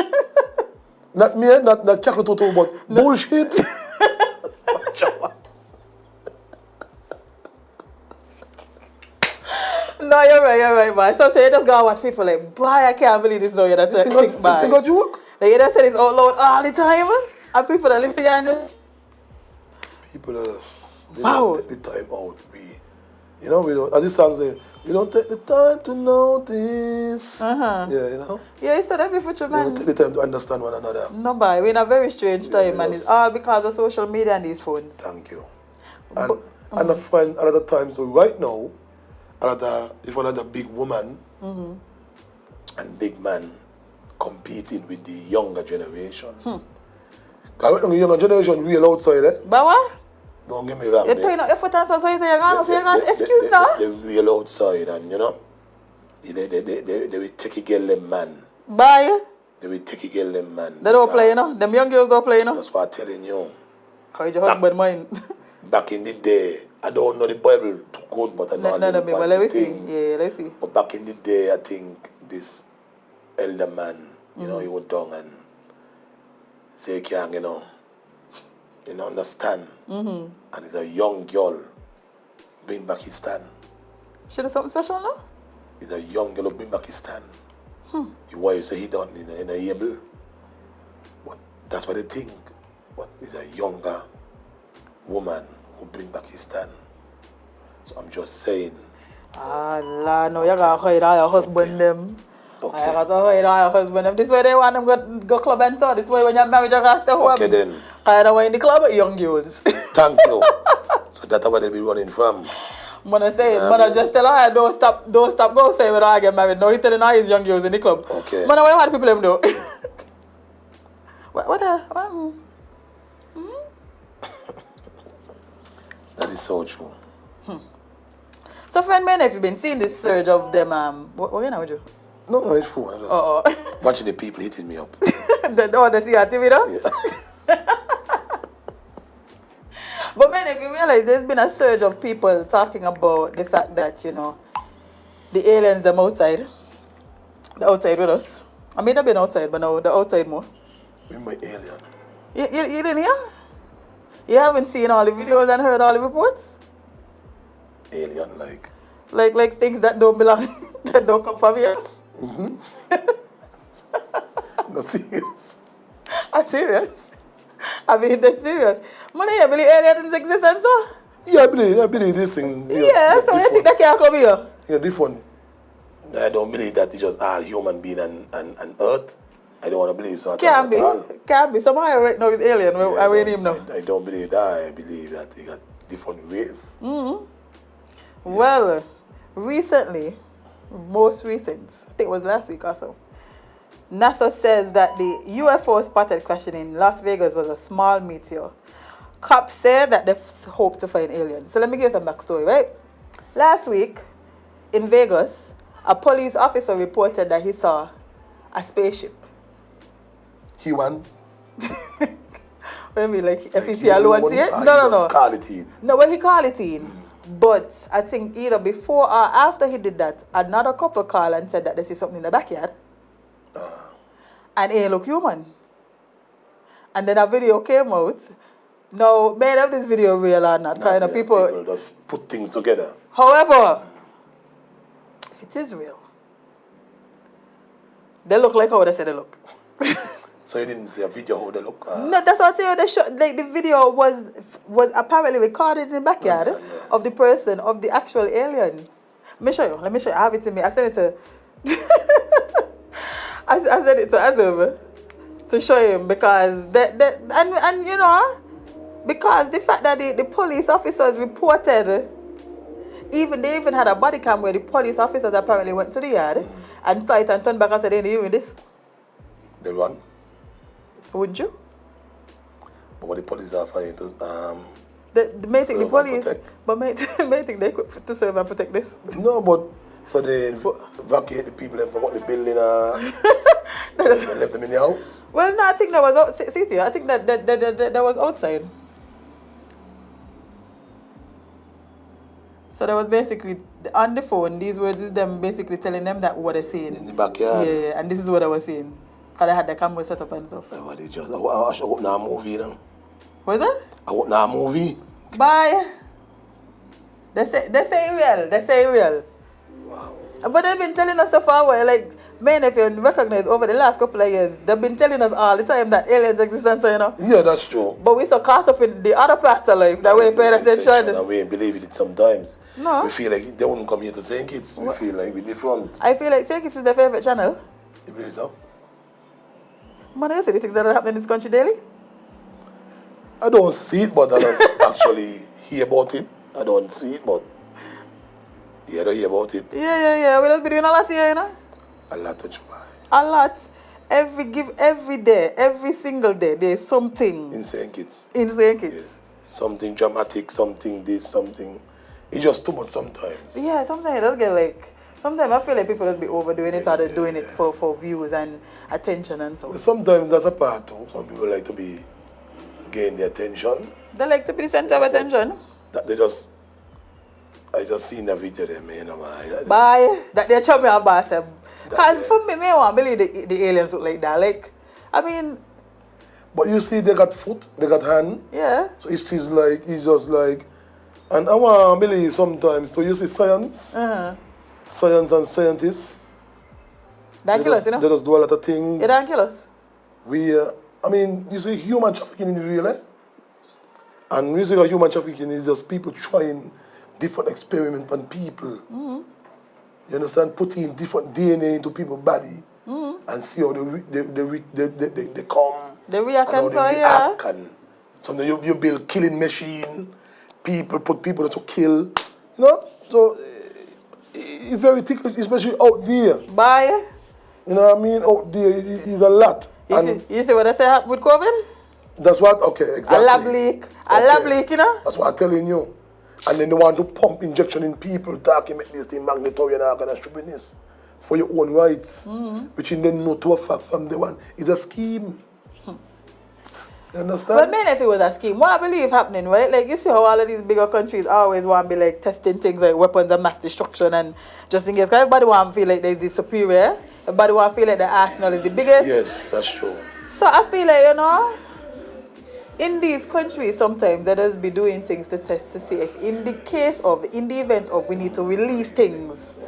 Speaker 8: Not me, not Kaklo Toto, but bullshit.
Speaker 7: No, you're right, man. So you just gotta watch people like, boy, I can't believe this, though. You that's think bad.
Speaker 8: You think I joke?
Speaker 7: Like, you just say this out loud all the time, and people that listen and just...
Speaker 8: People are just, they
Speaker 7: Wow.
Speaker 8: don't take the time out. We don't, as this song says, we don't take the time to notice. Yeah, you know?
Speaker 7: Yeah, it's that before you,
Speaker 8: We
Speaker 7: man.
Speaker 8: don't take the time to understand one another.
Speaker 7: No, boy, we're in a very strange time, and it's all because of social media and these phones.
Speaker 8: Thank you. And I find a lot of times, so right now, if one of the big woman and big man competing with the younger generation. Because the younger generation real outside, eh?
Speaker 7: But what?
Speaker 8: Don't get me wrong.
Speaker 7: You're throwing out your foot and so you're going to excuse now?
Speaker 8: They're real outside and, you know, they will take a girl them man.
Speaker 7: Bye.
Speaker 8: They will take a girl them man.
Speaker 7: They don't play, you know? Them young girls don't play, you know?
Speaker 8: That's what I'm telling you.
Speaker 7: How your husband mind?
Speaker 8: Back in the day, I don't know the Bible too good, but I know
Speaker 7: No,
Speaker 8: the
Speaker 7: well, let me see.
Speaker 8: things.
Speaker 7: Yeah, let's see.
Speaker 8: But back in the day, I think this elder man, you know, he was down and say he can't, you know, understand. And it's a young girl bring back his stand.
Speaker 7: Should have something special, no?
Speaker 8: It's a young girl who bring back his stand. Your wife say he done in a able. But that's what they think. But it's a younger woman who bring back his stand. So I'm just saying.
Speaker 7: Allah, no, you got to hide all your husband them.
Speaker 8: Okay.
Speaker 7: I got to hide all your husband them. This way they want them go club and so. This way when you're married, you got to stay home.
Speaker 8: Okay then.
Speaker 7: I know in the club, young girls.
Speaker 8: Thank you. So that's where they be running from.
Speaker 7: Mother say, mother just tell her, don't stop go say when I get married. No, he telling her he's young girls in the club.
Speaker 8: Okay.
Speaker 7: Mother, why want people them do? What
Speaker 8: is so true.
Speaker 7: So friend man, if you've been seeing this surge of them, what you know do?
Speaker 8: No, it's true. I'm just watching the people hitting me up.
Speaker 7: They see your TV, no?
Speaker 8: Yeah.
Speaker 7: But man, if you realize there's been a surge of people talking about the fact that, you know, the aliens, them outside. They're outside with us. I mean, they've been outside, but now they're outside more.
Speaker 8: We my alien.
Speaker 7: You didn't hear? You haven't seen all the videos and heard all the reports?
Speaker 8: Alien, like.
Speaker 7: Like things that don't belong, that don't come from here?
Speaker 8: No, serious.
Speaker 7: I'm serious. I mean, that's serious. Money, you believe aliens exist and so?
Speaker 8: Yeah, I believe this thing.
Speaker 7: Yeah, so you think that can't come here?
Speaker 8: Yeah, different. I don't believe that it's just all human being and Earth. I don't want to believe so.
Speaker 7: Can't be. Somehow right now is alien. I read him now.
Speaker 8: I don't believe that. I believe that they got different ways.
Speaker 7: Well, recently, most recent, I think it was last week or so, NASA says that the UFO spotted crashing in Las Vegas was a small meteor. Cops say that they hope to find aliens. So let me give you some backstory, right? Last week, in Vegas, a police officer reported that he saw a spaceship.
Speaker 8: Human?
Speaker 7: What do you mean, like, if he see alone see it? No.
Speaker 8: Call it in.
Speaker 7: No, well, he called it in. But I think either before or after he did that, another couple called and said that they see something in the backyard. And it look human. And then a video came out. Now, man, if this video real or not, kind of people
Speaker 8: just put things together.
Speaker 7: However, if it is real, they look like how they say they look.
Speaker 8: So you didn't see a video how they look?
Speaker 7: No, that's what I tell you. Like the video was apparently recorded in the backyard of the person, of the actual alien. Let me show you. I have it in me. I sent it to I sent it to Azem to show him because and you know, because the fact that the police officers reported, they even had a body cam where the police officers apparently went to the yard and saw it and turned back and said, "They ain't even this."
Speaker 8: They run.
Speaker 7: Wouldn't you?
Speaker 8: But what the police are fighting to
Speaker 7: The may think the
Speaker 8: serve and
Speaker 7: police,
Speaker 8: protect.
Speaker 7: but may think they equipped to serve and protect this.
Speaker 8: No, but so they evacuate the people and from what the building they left them in the house.
Speaker 7: Well, no, I think that was outside. I think that was outside. So that was basically on the phone. These words is them basically telling them that what they're saying.
Speaker 8: In the backyard.
Speaker 7: Yeah, and this is what I was saying. Because I had the camera set up and stuff.
Speaker 8: I hope now a movie now.
Speaker 7: What is that?
Speaker 8: I hope now a movie.
Speaker 7: Bye. They say real. They say real.
Speaker 8: Wow.
Speaker 7: But they've been telling us so far away, like, man, if you recognize over the last couple of years, they've been telling us all the time that aliens exist and so, you know.
Speaker 8: Yeah, that's true.
Speaker 7: But we're so caught up in the other parts of life that we ain't paying attention.
Speaker 8: And we ain't believing it sometimes.
Speaker 7: No.
Speaker 8: We feel like they wouldn't come here to St. Kitts. We feel like we're different.
Speaker 7: I feel like St. Kitts is their favorite channel.
Speaker 8: You believe so?
Speaker 7: Man, you see the things that are happening in this country daily?
Speaker 8: I don't see it, but I don't actually hear about it. I don't see it, but I don't hear about it.
Speaker 7: Yeah. We just be doing a lot here, you know?
Speaker 8: A lot to try.
Speaker 7: A lot. Every day, every single day, there's something
Speaker 8: In St. Kitts.
Speaker 7: in St. Kitts.
Speaker 8: Something dramatic, something this, something. It's just too much sometimes.
Speaker 7: Yeah, sometimes it does get like, sometimes I feel like people just be overdoing it or they're doing it for views and attention and so.
Speaker 8: But sometimes that's a part too. Some people like to be gain the attention.
Speaker 7: They like to be the center of attention.
Speaker 8: That I just seen the video there, man.
Speaker 7: Bye. That they tell me about them. Because for me, I want to believe the aliens look like that. Like, I mean,
Speaker 8: But you see, they got foot, they got hand.
Speaker 7: yeah.
Speaker 8: So it's just like, and I want to believe sometimes. So you see science, science and scientists.
Speaker 7: Don't kill us, you know?
Speaker 8: They just do a lot of things.
Speaker 7: It don't kill us.
Speaker 8: I mean, you see human trafficking in real, and you see human trafficking is just people trying different experiments on people. You understand? Putting different DNA into people's body and see how they come.
Speaker 7: They react
Speaker 8: and
Speaker 7: and
Speaker 8: how
Speaker 7: so,
Speaker 8: they
Speaker 7: yeah.
Speaker 8: react. And sometimes you build killing machine. Put people to kill. You know? So it's very ticklish, especially out there.
Speaker 7: Bye.
Speaker 8: You know what I mean? Out there is a lot.
Speaker 7: You see what I say happened with COVID?
Speaker 8: That's what, okay, exactly.
Speaker 7: A lab leak, you know?
Speaker 8: That's what I'm telling you. And then they want to pump injection in people, talking make this thing mandatory and all kind of stupidness for your own rights, which in them know to a fact from the one is a scheme. You understand?
Speaker 7: But man, if it was a scheme, what I believe happening, right? Like, you see how all of these bigger countries always want to be like testing things like weapons of mass destruction and just in case. Because everybody want to feel like they're the superior. Everybody want to feel like the arsenal is the biggest.
Speaker 8: Yes, that's true.
Speaker 7: So I feel like, you know, in these countries sometimes they just be doing things to test to see if in the event of we need to release things.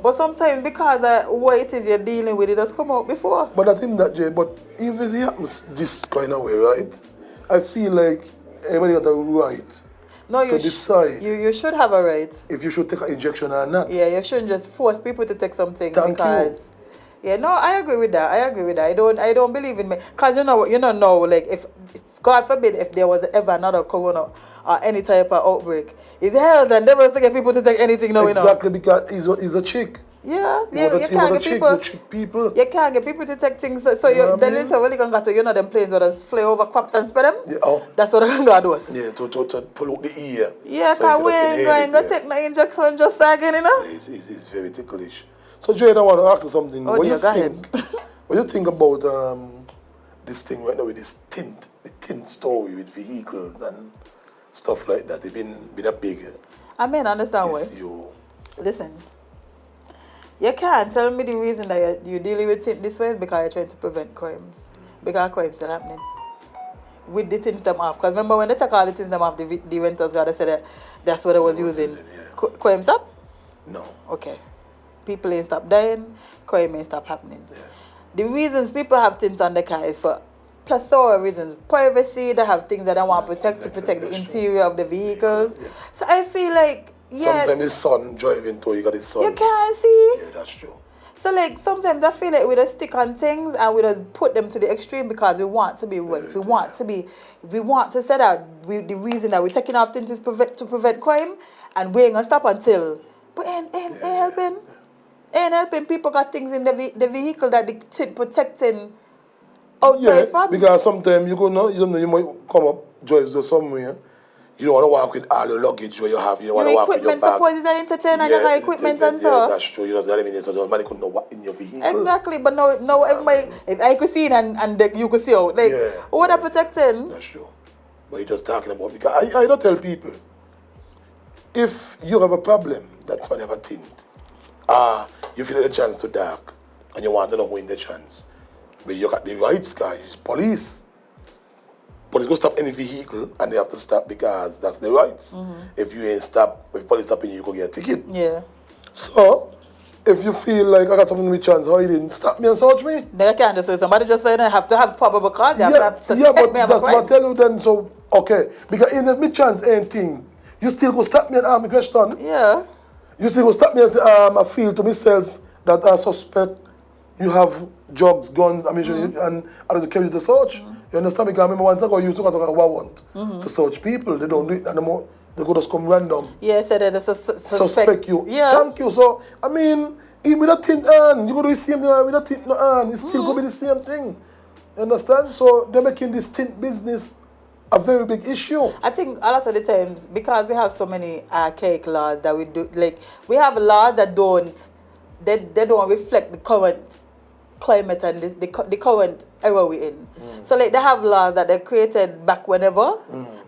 Speaker 7: But sometimes because of what it is you're dealing with, it has come out before.
Speaker 8: But I think that, Jay, but if it happens this kind of way, right? I feel like everybody got a right
Speaker 7: No,
Speaker 8: to decide
Speaker 7: you should have a right.
Speaker 8: if you should take an injection or not.
Speaker 7: Yeah, you shouldn't just force people to take something
Speaker 8: Thank
Speaker 7: because. Yeah, no, I agree with that. I don't believe in me. Because you don't know, like, if God forbid, if there was ever another corona or any type of outbreak, it's hell and devils to get people to take anything now,
Speaker 8: Exactly, because he's a chick.
Speaker 7: Yeah,
Speaker 8: You
Speaker 7: can't get
Speaker 8: people.
Speaker 7: You can't get people to take things. So
Speaker 8: You know
Speaker 7: you
Speaker 8: what
Speaker 7: the
Speaker 8: I mean?
Speaker 7: little really gonna to them planes where they fly over crops and spread them.
Speaker 8: Yeah, oh.
Speaker 7: That's what God does.
Speaker 8: Yeah, to pull out the ear.
Speaker 7: Yeah,
Speaker 8: so
Speaker 7: because we ain't going to take no injection just again, you know.
Speaker 8: It's very ticklish. So Jade, I want to ask you something.
Speaker 7: Oh,
Speaker 8: What
Speaker 7: dear,
Speaker 8: you
Speaker 7: go
Speaker 8: think? What you think about this thing right now with this the tint story with vehicles and stuff like that? They've been a big
Speaker 7: I mean, understand why.
Speaker 8: issue.
Speaker 7: Listen, you can't tell me the reason that you're dealing with it this way is because you're trying to prevent crimes. Because crimes still happening. With the things them off. Because remember when they took all the things them off, the renters got to say that's what they was using.
Speaker 8: Yeah.
Speaker 7: Crime stop?
Speaker 8: No.
Speaker 7: Okay. People ain't stop dying, crime ain't stop happening.
Speaker 8: Yeah.
Speaker 7: The reasons people have things on the car is for plethora of reasons. Privacy, they have things that they want to protect the interior of the vehicles.
Speaker 8: Yeah.
Speaker 7: So I feel like, yeah.
Speaker 8: Sometimes his son driving too, you got his son.
Speaker 7: You can't see.
Speaker 8: Yeah, that's true.
Speaker 7: So like sometimes I feel like we just stick on things and we just put them to the extreme because we want to be right. We want to say that the reason that we're taking off things is to prevent crime and we ain't gonna stop until. But ain't helping. Ain't helping. People got things in the vehicle that they protecting outside from.
Speaker 8: Because sometimes you might come up, drive to somewhere. You don't want to walk with all your luggage where you have. You don't want to walk with your bag.
Speaker 7: Suppose it's an entertainer and you have equipment and so.
Speaker 8: Yeah, that's true. You know what I mean? So nobody could know what in your vehicle.
Speaker 7: Exactly, but no, everybody, if I could see it and you could see out. Like, what are protecting?
Speaker 8: That's true. But you're just talking about, because I don't tell people, if you have a problem, that's why you have a tint. You feel the chance to dark, and you want to know who in the chance. But you got the rights, guys, police. Police go stop any vehicle, and they have to stop because that's the rights. If you ain't stop, if police stopping you, you go get a ticket.
Speaker 7: Yeah.
Speaker 8: So, if you feel like I got something with chance, how you didn't stop me and search me?
Speaker 7: They can't just say somebody just saying I have to have probable cause. You have to suspect
Speaker 8: but
Speaker 7: me of a
Speaker 8: that's what I
Speaker 7: crime.
Speaker 8: tell you then. So, okay. Because in the mid chance ain't thing, you still go stop me and ask me question.
Speaker 7: Yeah.
Speaker 8: You still go stop me and say, I feel to myself that I suspect you have drugs, guns, ammunition, and I don't carry the search. You understand? Because I remember once ago, you used to go to a warrant to search people. They don't do it anymore. They go just come random.
Speaker 7: Yeah, so they suspect
Speaker 8: you.
Speaker 7: Yeah.
Speaker 8: Thank you. So, I mean, even with a tint on, you go do the same thing with a tint no on. It's still going to be the same thing. You understand? So, they're making this tint business a very big issue.
Speaker 7: I think a lot of the times, because we have so many archaic laws that we do, like, we have laws that don't reflect the current climate and the current era we're in. So, like, they have laws that they created back whenever,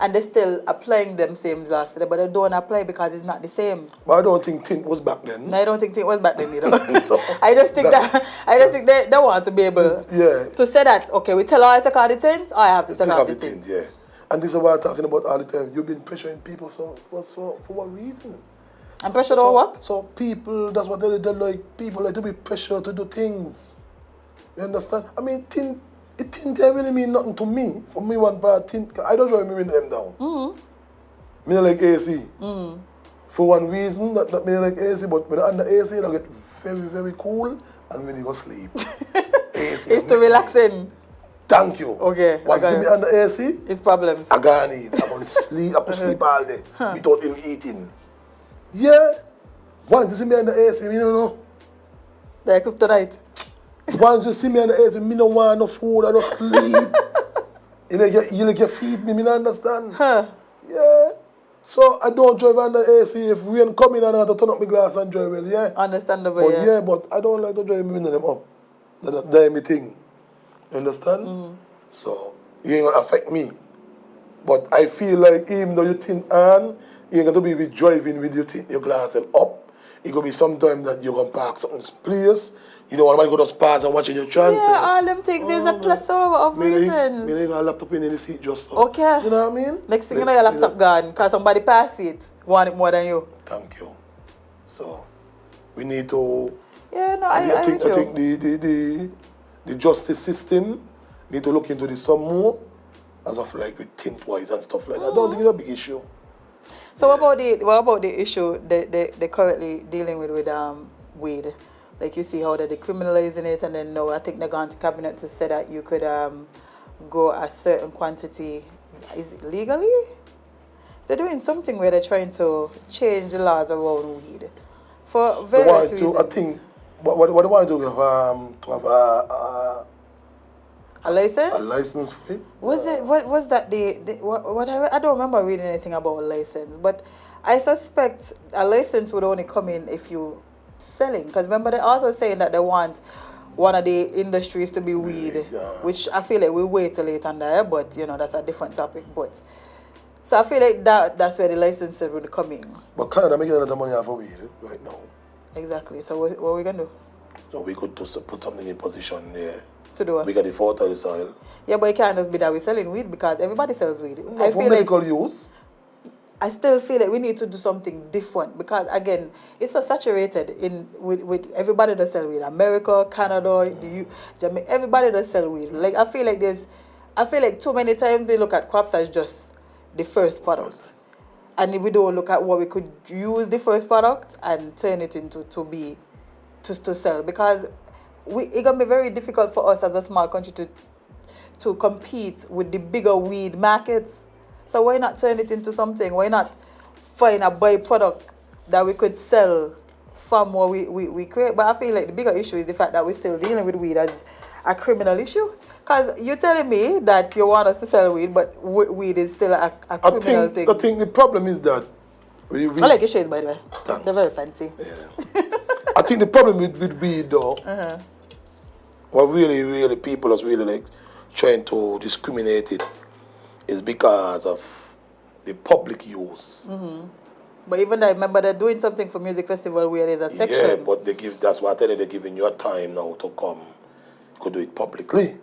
Speaker 7: and they're still applying them same laws today, but they don't apply because it's not the same.
Speaker 8: But I don't think tint was back then.
Speaker 7: No, I don't think it was back then either.
Speaker 8: So,
Speaker 7: I just think they want to be able to say that, okay, we tell her to take out the tint, or I have to take out the tint.
Speaker 8: Yeah. And this is what I'm talking about all the time. You've been pressuring people for what reason?
Speaker 7: And pressure don't work?
Speaker 8: So people, that's what they like. People like to be pressured to do things. You understand? I mean, tint ain't really mean nothing to me. For me, one part, tint, I don't drive me window them down. Me don't like AC. For one reason, not me don't like AC, but when I'm under AC, I get very, very cool and when you go sleep. AC,
Speaker 7: It's too relaxing.
Speaker 8: Thank you.
Speaker 7: Okay.
Speaker 8: Once you see me under AC,
Speaker 7: it's problems.
Speaker 8: I go need. I'm going to sleep. I could sleep all day without him eating. Yeah. Once you see me under AC, me don't know.
Speaker 7: They cook tonight.
Speaker 8: Once you see me under AC, me don't want no food. I don't sleep. You feed me. Me don't understand.
Speaker 7: Huh.
Speaker 8: Yeah. So I don't drive under AC. If rain come in and I have to turn up my glass and drive well, yeah.
Speaker 7: Understandable,
Speaker 8: But
Speaker 7: yeah.
Speaker 8: yeah, but I don't like to drive me them up. That's my thing. You understand? So it ain't gonna affect me. But I feel like even though you think on, you ain't gonna be with driving with your glass and up. It could be sometime that you're gonna park something place. You don't want to go to pass and watching your chance.
Speaker 7: Yeah, all them things. There's a plethora of reasons.
Speaker 8: Maybe a laptop in the seat just so.
Speaker 7: Okay.
Speaker 8: You know what I mean?
Speaker 7: Next thing you know, your laptop gone because somebody passed it, want it more than you.
Speaker 8: Thank you. So we need to.
Speaker 7: Yeah, no, I
Speaker 8: think the justice system need to look into this some more, as of like with tint twice and stuff like that. I don't think it's a big issue.
Speaker 7: So what about the issue they currently dealing with weed? Like you see how they're decriminalizing it, and then now I think they're going to cabinet to say that you could go a certain quantity. Is it legally? They're doing something where they're trying to change the laws around weed for various reasons.
Speaker 8: I think what do I do to have
Speaker 7: A license?
Speaker 8: a license for it?
Speaker 7: What was that I don't remember reading anything about a license, but I suspect a license would only come in if you selling, because remember they're also saying that they want one of the industries to be weed, which I feel like we'll wait till later on there, but you know that's a different topic. But so I feel like that's where the license would come in.
Speaker 8: But Canada making a lot of money off of weed right now.
Speaker 7: Exactly. So what are we gonna do?
Speaker 8: So we could just put something in position there.
Speaker 7: To do what?
Speaker 8: We got the fertile soil.
Speaker 7: Yeah, but it can't just be that we're selling weed because everybody sells weed.
Speaker 8: No, for medical use.
Speaker 7: I still feel like we need to do something different because again, it's so saturated with everybody that sell weed. America, Canada, Jamaica, everybody that sell weed. Like I feel like too many times we look at crops as just the first product. And if we don't look at what we could use the first product and turn it into to sell, because it's gonna be very difficult for us as a small country to compete with the bigger weed markets. So why not turn it into something? Why not find a byproduct that we could sell from what we create? But I feel like the bigger issue is the fact that we're still dealing with weed as a criminal issue. Because you're telling me that you want us to sell weed, but weed is still a criminal thing.
Speaker 8: I think the problem is that...
Speaker 7: I like your shades, by the way.
Speaker 8: Thanks.
Speaker 7: They're very fancy.
Speaker 8: Yeah. I think the problem with weed, though, what really people are really like trying to discriminate it is because of the public use.
Speaker 7: But even I remember they're doing something for music festival where there's a section.
Speaker 8: Yeah, but that's why I tell you, they're giving you a time now to come. You could do it publicly.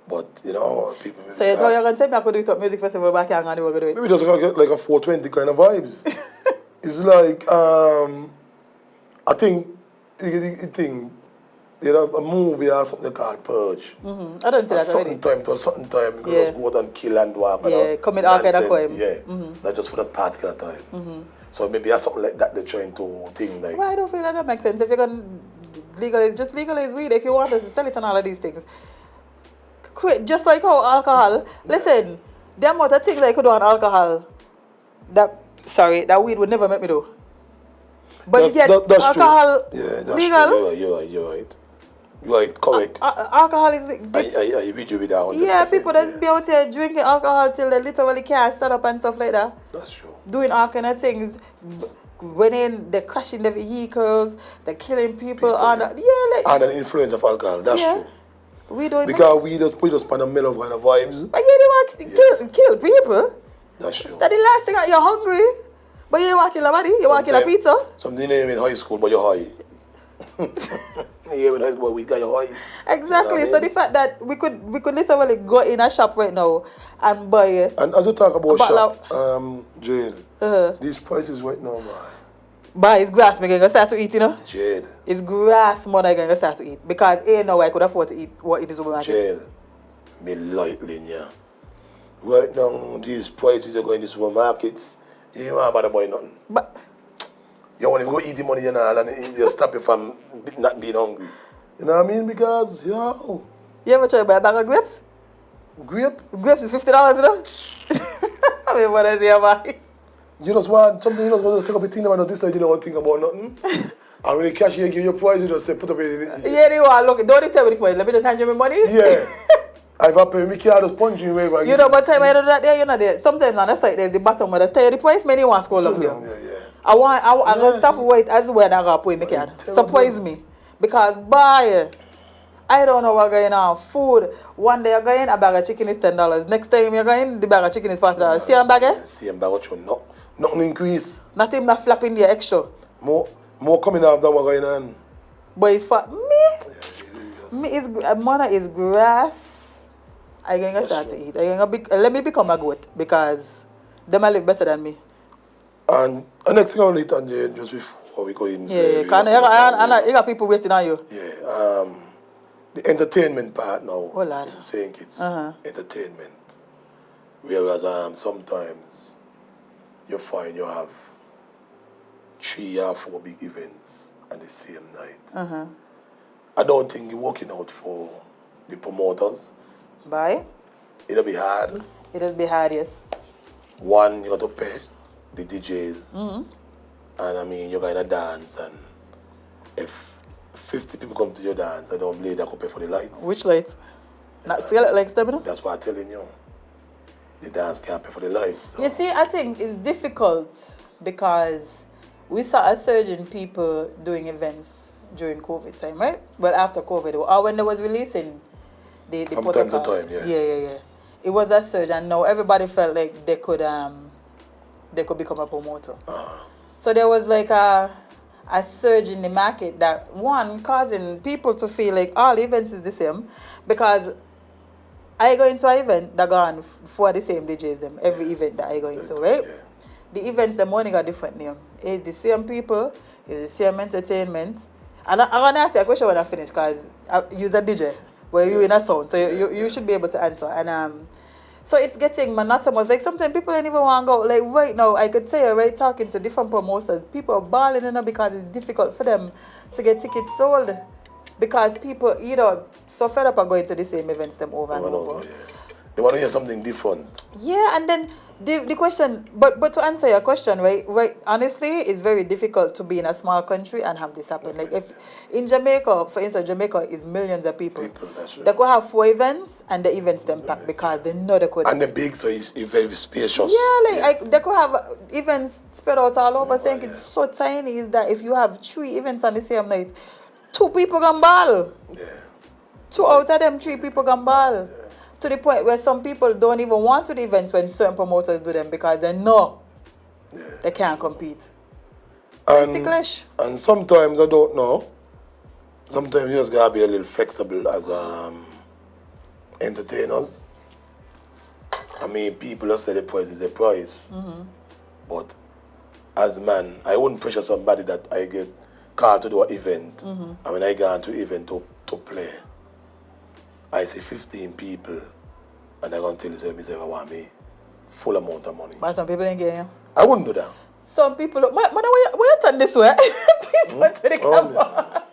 Speaker 8: But, you know, people...
Speaker 7: So you thought you're going to tell me I could do it at music festival back here and they were going to do it?
Speaker 8: Maybe just get like a 420 kind of vibes. It's like, I think, you know, a movie or something called Purge.
Speaker 7: I don't think that's already.
Speaker 8: To a certain time, you just go out and kill and walk.
Speaker 7: Yeah, come in all kind of crime.
Speaker 8: Yeah, that's just for that particular time. So maybe that's something like that they're trying to think like.
Speaker 7: Well, I don't feel like that makes sense. If you're going to legalize weed, if you want us to sell it and all of these things. Just like how alcohol, listen, the amount of things I could do on alcohol, that weed would never make me do. But yet,
Speaker 8: that's
Speaker 7: alcohol
Speaker 8: true. Yeah, that's
Speaker 7: legal.
Speaker 8: True. You're right. You're right, correct.
Speaker 7: Alcohol is...
Speaker 8: I read you with that 100%.
Speaker 7: Yeah, people that be out here drinking alcohol till they literally can't stand up and stuff like that.
Speaker 8: That's true.
Speaker 7: Doing all kind of things. When they're crashing the vehicles, they're killing people. And
Speaker 8: an influence of alcohol, that's true.
Speaker 7: We don't
Speaker 8: because we just put a mellow kind of vibes.
Speaker 7: But you don't want to kill people.
Speaker 8: That's true.
Speaker 7: That's the last thing. You're hungry, but you want to kill a body. You want to kill a pizza.
Speaker 8: Something in high school, but you're high. Yeah, in high school, we got your high.
Speaker 7: Exactly. You know so the fact that we could literally go in a shop right now and buy.
Speaker 8: And as you talk about shop, Jade, these prices right now, man.
Speaker 7: But it's grass, I'm going to start to eat, you know?
Speaker 8: Jade.
Speaker 7: It's grass more than I'm going to start to eat. Because, now I could afford to eat what in the supermarket.
Speaker 8: Jade, me lightly, yeah. Right now, these prices are going in the supermarkets. You don't want to buy nothing.
Speaker 7: But...
Speaker 8: You want to go eat the money and all, and you stop you from not being hungry. You know what I mean? Because, yo...
Speaker 7: You ever try to buy a bag of grapes?
Speaker 8: Grape?
Speaker 7: Grapes is $50, you know? I mean, what is it about?
Speaker 8: You just want something, you just want to take up a thing about this side, you don't want to think about nothing. And when the cashier give you your price, you just say, put up a...
Speaker 7: Yeah, they want, look, don't tell me the price, let me just hand you my money.
Speaker 8: Yeah. If I pay, we can't just punch you away.
Speaker 7: You know, but time I do that there, you know, there. Sometimes on the side there's the bottom where they tell you the price, many want to scroll up here.
Speaker 8: Yeah.
Speaker 7: I'm going to stop wait as well I got put in the card. Surprise me. Because, boy, I don't know what's going on. Food, one day you're going, a bag of chicken is $10. Next time you're going, the bag of chicken is $40. See a bag, eh?
Speaker 8: Same bag of chicken. Nothing increase.
Speaker 7: Nothing not flapping the extra.
Speaker 8: More coming out than what's going on.
Speaker 7: But it's for me. Money is grass. I'm going to start to eat. Let me become a goat because them I live better than me.
Speaker 8: And the next thing I'll eat on Jade just before we go in.
Speaker 7: Yeah, because you got people waiting on you.
Speaker 8: Yeah. The entertainment part now.
Speaker 7: Oh, Lord.
Speaker 8: In St. Kitts. Entertainment. Whereas sometimes you find you have 3 or 4 big events on the same night. I don't think you're working out for the promoters.
Speaker 7: Bye.
Speaker 8: It'll be hard.
Speaker 7: It'll be hard, yes.
Speaker 8: One, you got to pay the DJs. And I mean, you're going to dance, and if 50 people come to your dance, I don't believe they could pay for the lights.
Speaker 7: Which lights? Not cigarette lights, them, you know?
Speaker 8: That's why I'm telling you. The dance can't pay for the lights. So.
Speaker 7: You see, I think it's difficult because we saw a surge in people doing events during COVID time, right? Well, after COVID, or when they was releasing the
Speaker 8: From
Speaker 7: protocols.
Speaker 8: time to time,
Speaker 7: Yeah. It was a surge, and now everybody felt like they could become a promoter. So there was like a surge in the market that one causing people to feel like all events is the same because I go into an event that gone for the same DJs them every event that I go into, right?
Speaker 8: Yeah.
Speaker 7: The events them only got different name. It's the same people, it's the same entertainment. And I'm gonna ask you a question when I finish because I use a DJ, but you in a sound, so you should be able to answer. And so it's getting monotonous. Like sometimes people don't even want to go. Like right now, I could tell you, right, talking to different promoters, people are balling in because it's difficult for them to get tickets sold. Because people either so fed up are going to the same events them over and over.
Speaker 8: Yeah. They want to hear something different.
Speaker 7: Yeah, and then the question, but to answer your question, right, honestly, it's very difficult to be in a small country and have this happen. Like if in Jamaica, for instance, Jamaica is millions of people.
Speaker 8: That's right.
Speaker 7: They could have 4 events and the events them packed because they know they could.
Speaker 8: And they're big, so it's very spacious.
Speaker 7: Yeah, like they could have events spread out all over. Saying it's so tiny is that if you have 3 events on the same night, 2 people can ball.
Speaker 8: Yeah.
Speaker 7: 2 out of them 3 people can ball. To the point where some people don't even want to the events when certain promoters do them because they know they can't compete. So it's the clash.
Speaker 8: And sometimes I don't know. Sometimes you just gotta be a little flexible as entertainers. I mean, people just say the price is the price. But as man, I wouldn't pressure somebody that I get called to do an event. And when I go to the event to play, I say 15 people, and they're going to tell me, I want me full amount of money.
Speaker 7: But some people ain't getting you.
Speaker 8: I wouldn't do that.
Speaker 7: Some people, man, why you turn this way? Please turn to the camera.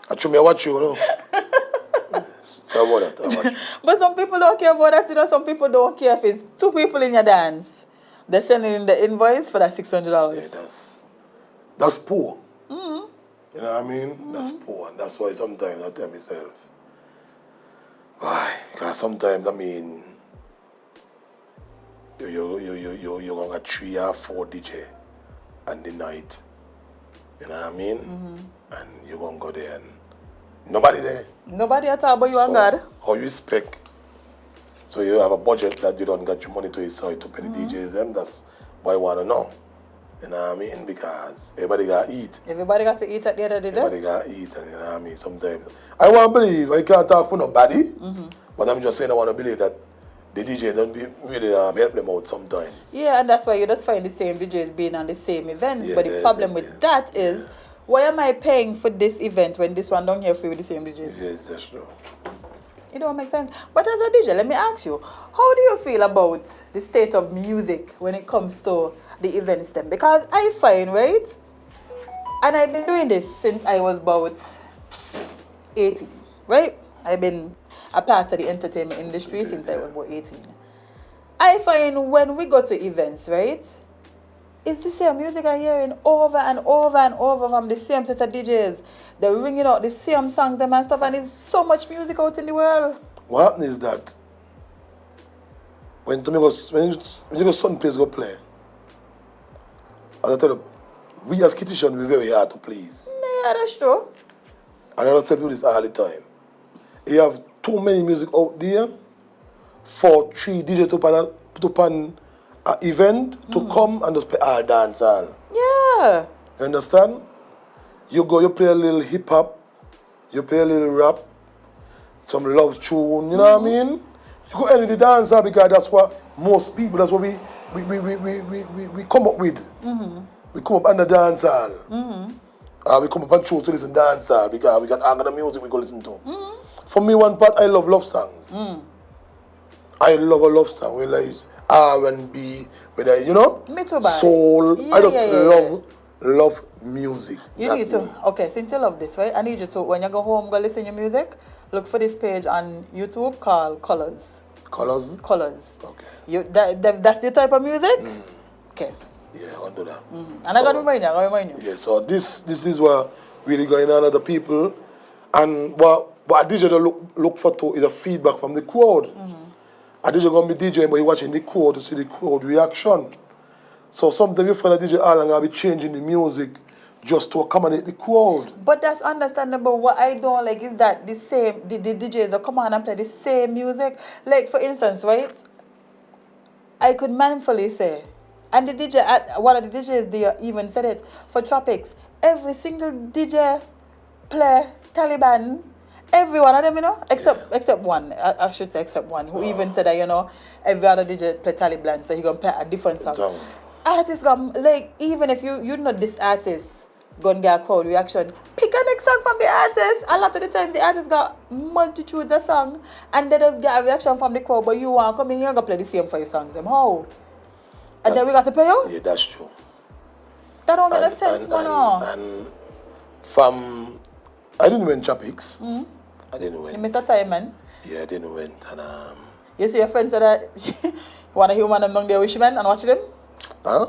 Speaker 8: Actually, I watch you, you know. So I want that, I watch you.
Speaker 7: But some people don't care about that, you know. Some people don't care if it's 2 people in your dance. They're sending in the invoice for that $600.
Speaker 8: Yeah, that's poor. You know what I mean? That's poor, and that's why sometimes I tell myself, why? Because sometimes, I mean, you're going to get 3 or 4 DJ on the night. You know what I mean? And you're going to go there and nobody there.
Speaker 7: Nobody at all but you and God.
Speaker 8: How you expect? So you have a budget that you don't get your money to your side to pay the DJs them. That's why I want to know. You know what I mean? Because everybody got to eat.
Speaker 7: Everybody got to eat at the end of the day.
Speaker 8: Everybody got to eat, and you know what I mean? Sometimes I want to believe, I can't talk for nobody, but I'm just saying I want to believe that the DJ don't be really help them out sometimes.
Speaker 7: Yeah, and that's why you just find the same DJs being on the same events.
Speaker 8: Yeah,
Speaker 7: but the problem with that is, why am I paying for this event when this one don't here free with the same DJs?
Speaker 8: Yes, that's true.
Speaker 7: It don't make sense. But as a DJ, let me ask you, how do you feel about the state of music when it comes to the events then? Because I find, right, and I've been doing this since I was about 18, right? I've been a part of the entertainment industry since I was about 18. I find when we go to events, right, it's the same music I'm hearing over and over and over from the same set of DJs. They're ringing out the same songs them and stuff, and there's so much music out in the world.
Speaker 8: what happened is that when you go certain place go play, as I tell you, we as Kittian, we're very hard to please.
Speaker 7: Yeah, that's true.
Speaker 8: And I tell people this all the time. You have too many music out there for 3 DJ to pan an event to come and just play all dance all.
Speaker 7: Yeah.
Speaker 8: You understand? You play a little hip hop, you play a little rap, some love tune, you know what I mean? You go end the dance hall because that's what most people, that's what we come up with. We come up under dance hall. We come up and choose to listen to dance hall because we got all kind of music we go listen to. For me, one part, I love love songs. I love a love song. We like R&B, whether you know,
Speaker 7: Me too, bye.
Speaker 8: soul.
Speaker 7: Yeah,
Speaker 8: I just
Speaker 7: yeah.
Speaker 8: love music.
Speaker 7: You
Speaker 8: That's
Speaker 7: need to.
Speaker 8: me.
Speaker 7: Okay, since you love this, right? I need you to, when you go home, go listen to your music. Look for this page on YouTube called Colors.
Speaker 8: Colors.
Speaker 7: Colors.
Speaker 8: Okay.
Speaker 7: That's the type of music. Okay.
Speaker 8: Yeah, I'll do that.
Speaker 7: And I gotta remind you.
Speaker 8: Yeah, so this is what really going on other people, and what I DJ look for too is a feedback from the crowd. I DJ gonna be DJing, but you watching the crowd to see the crowd reaction. So sometimes you find a DJ all and I'll be changing the music just to accommodate the crowd.
Speaker 7: But that's understandable. What I don't like is that the DJs that come on and play the same music. Like for instance, right? I could manfully say, and the DJ, one of the DJs there even said it, for Tropics, every single DJ play Taliban, every one of them, you know, except one, I should say except one, who even said that, you know, every other DJ play Taliban, so he gonna play a different song. Artists gonna, like, even if you know this artist gonna get a crowd reaction, pick a next song from the artist. A lot of the time the artist got multitudes of songs and they just get a reaction from the crowd, but you want to come in here and go play the same 5 songs. Them how? And then we got to pay you?
Speaker 8: Yeah, that's true.
Speaker 7: That don't make no sense, man.
Speaker 8: And from, I didn't win Tropics. I didn't win.
Speaker 7: You missed a time, man.
Speaker 8: Yeah, I didn't win. And
Speaker 7: you see your friend said that you want to hear one of them down there with you, man, and watch them?
Speaker 8: huh?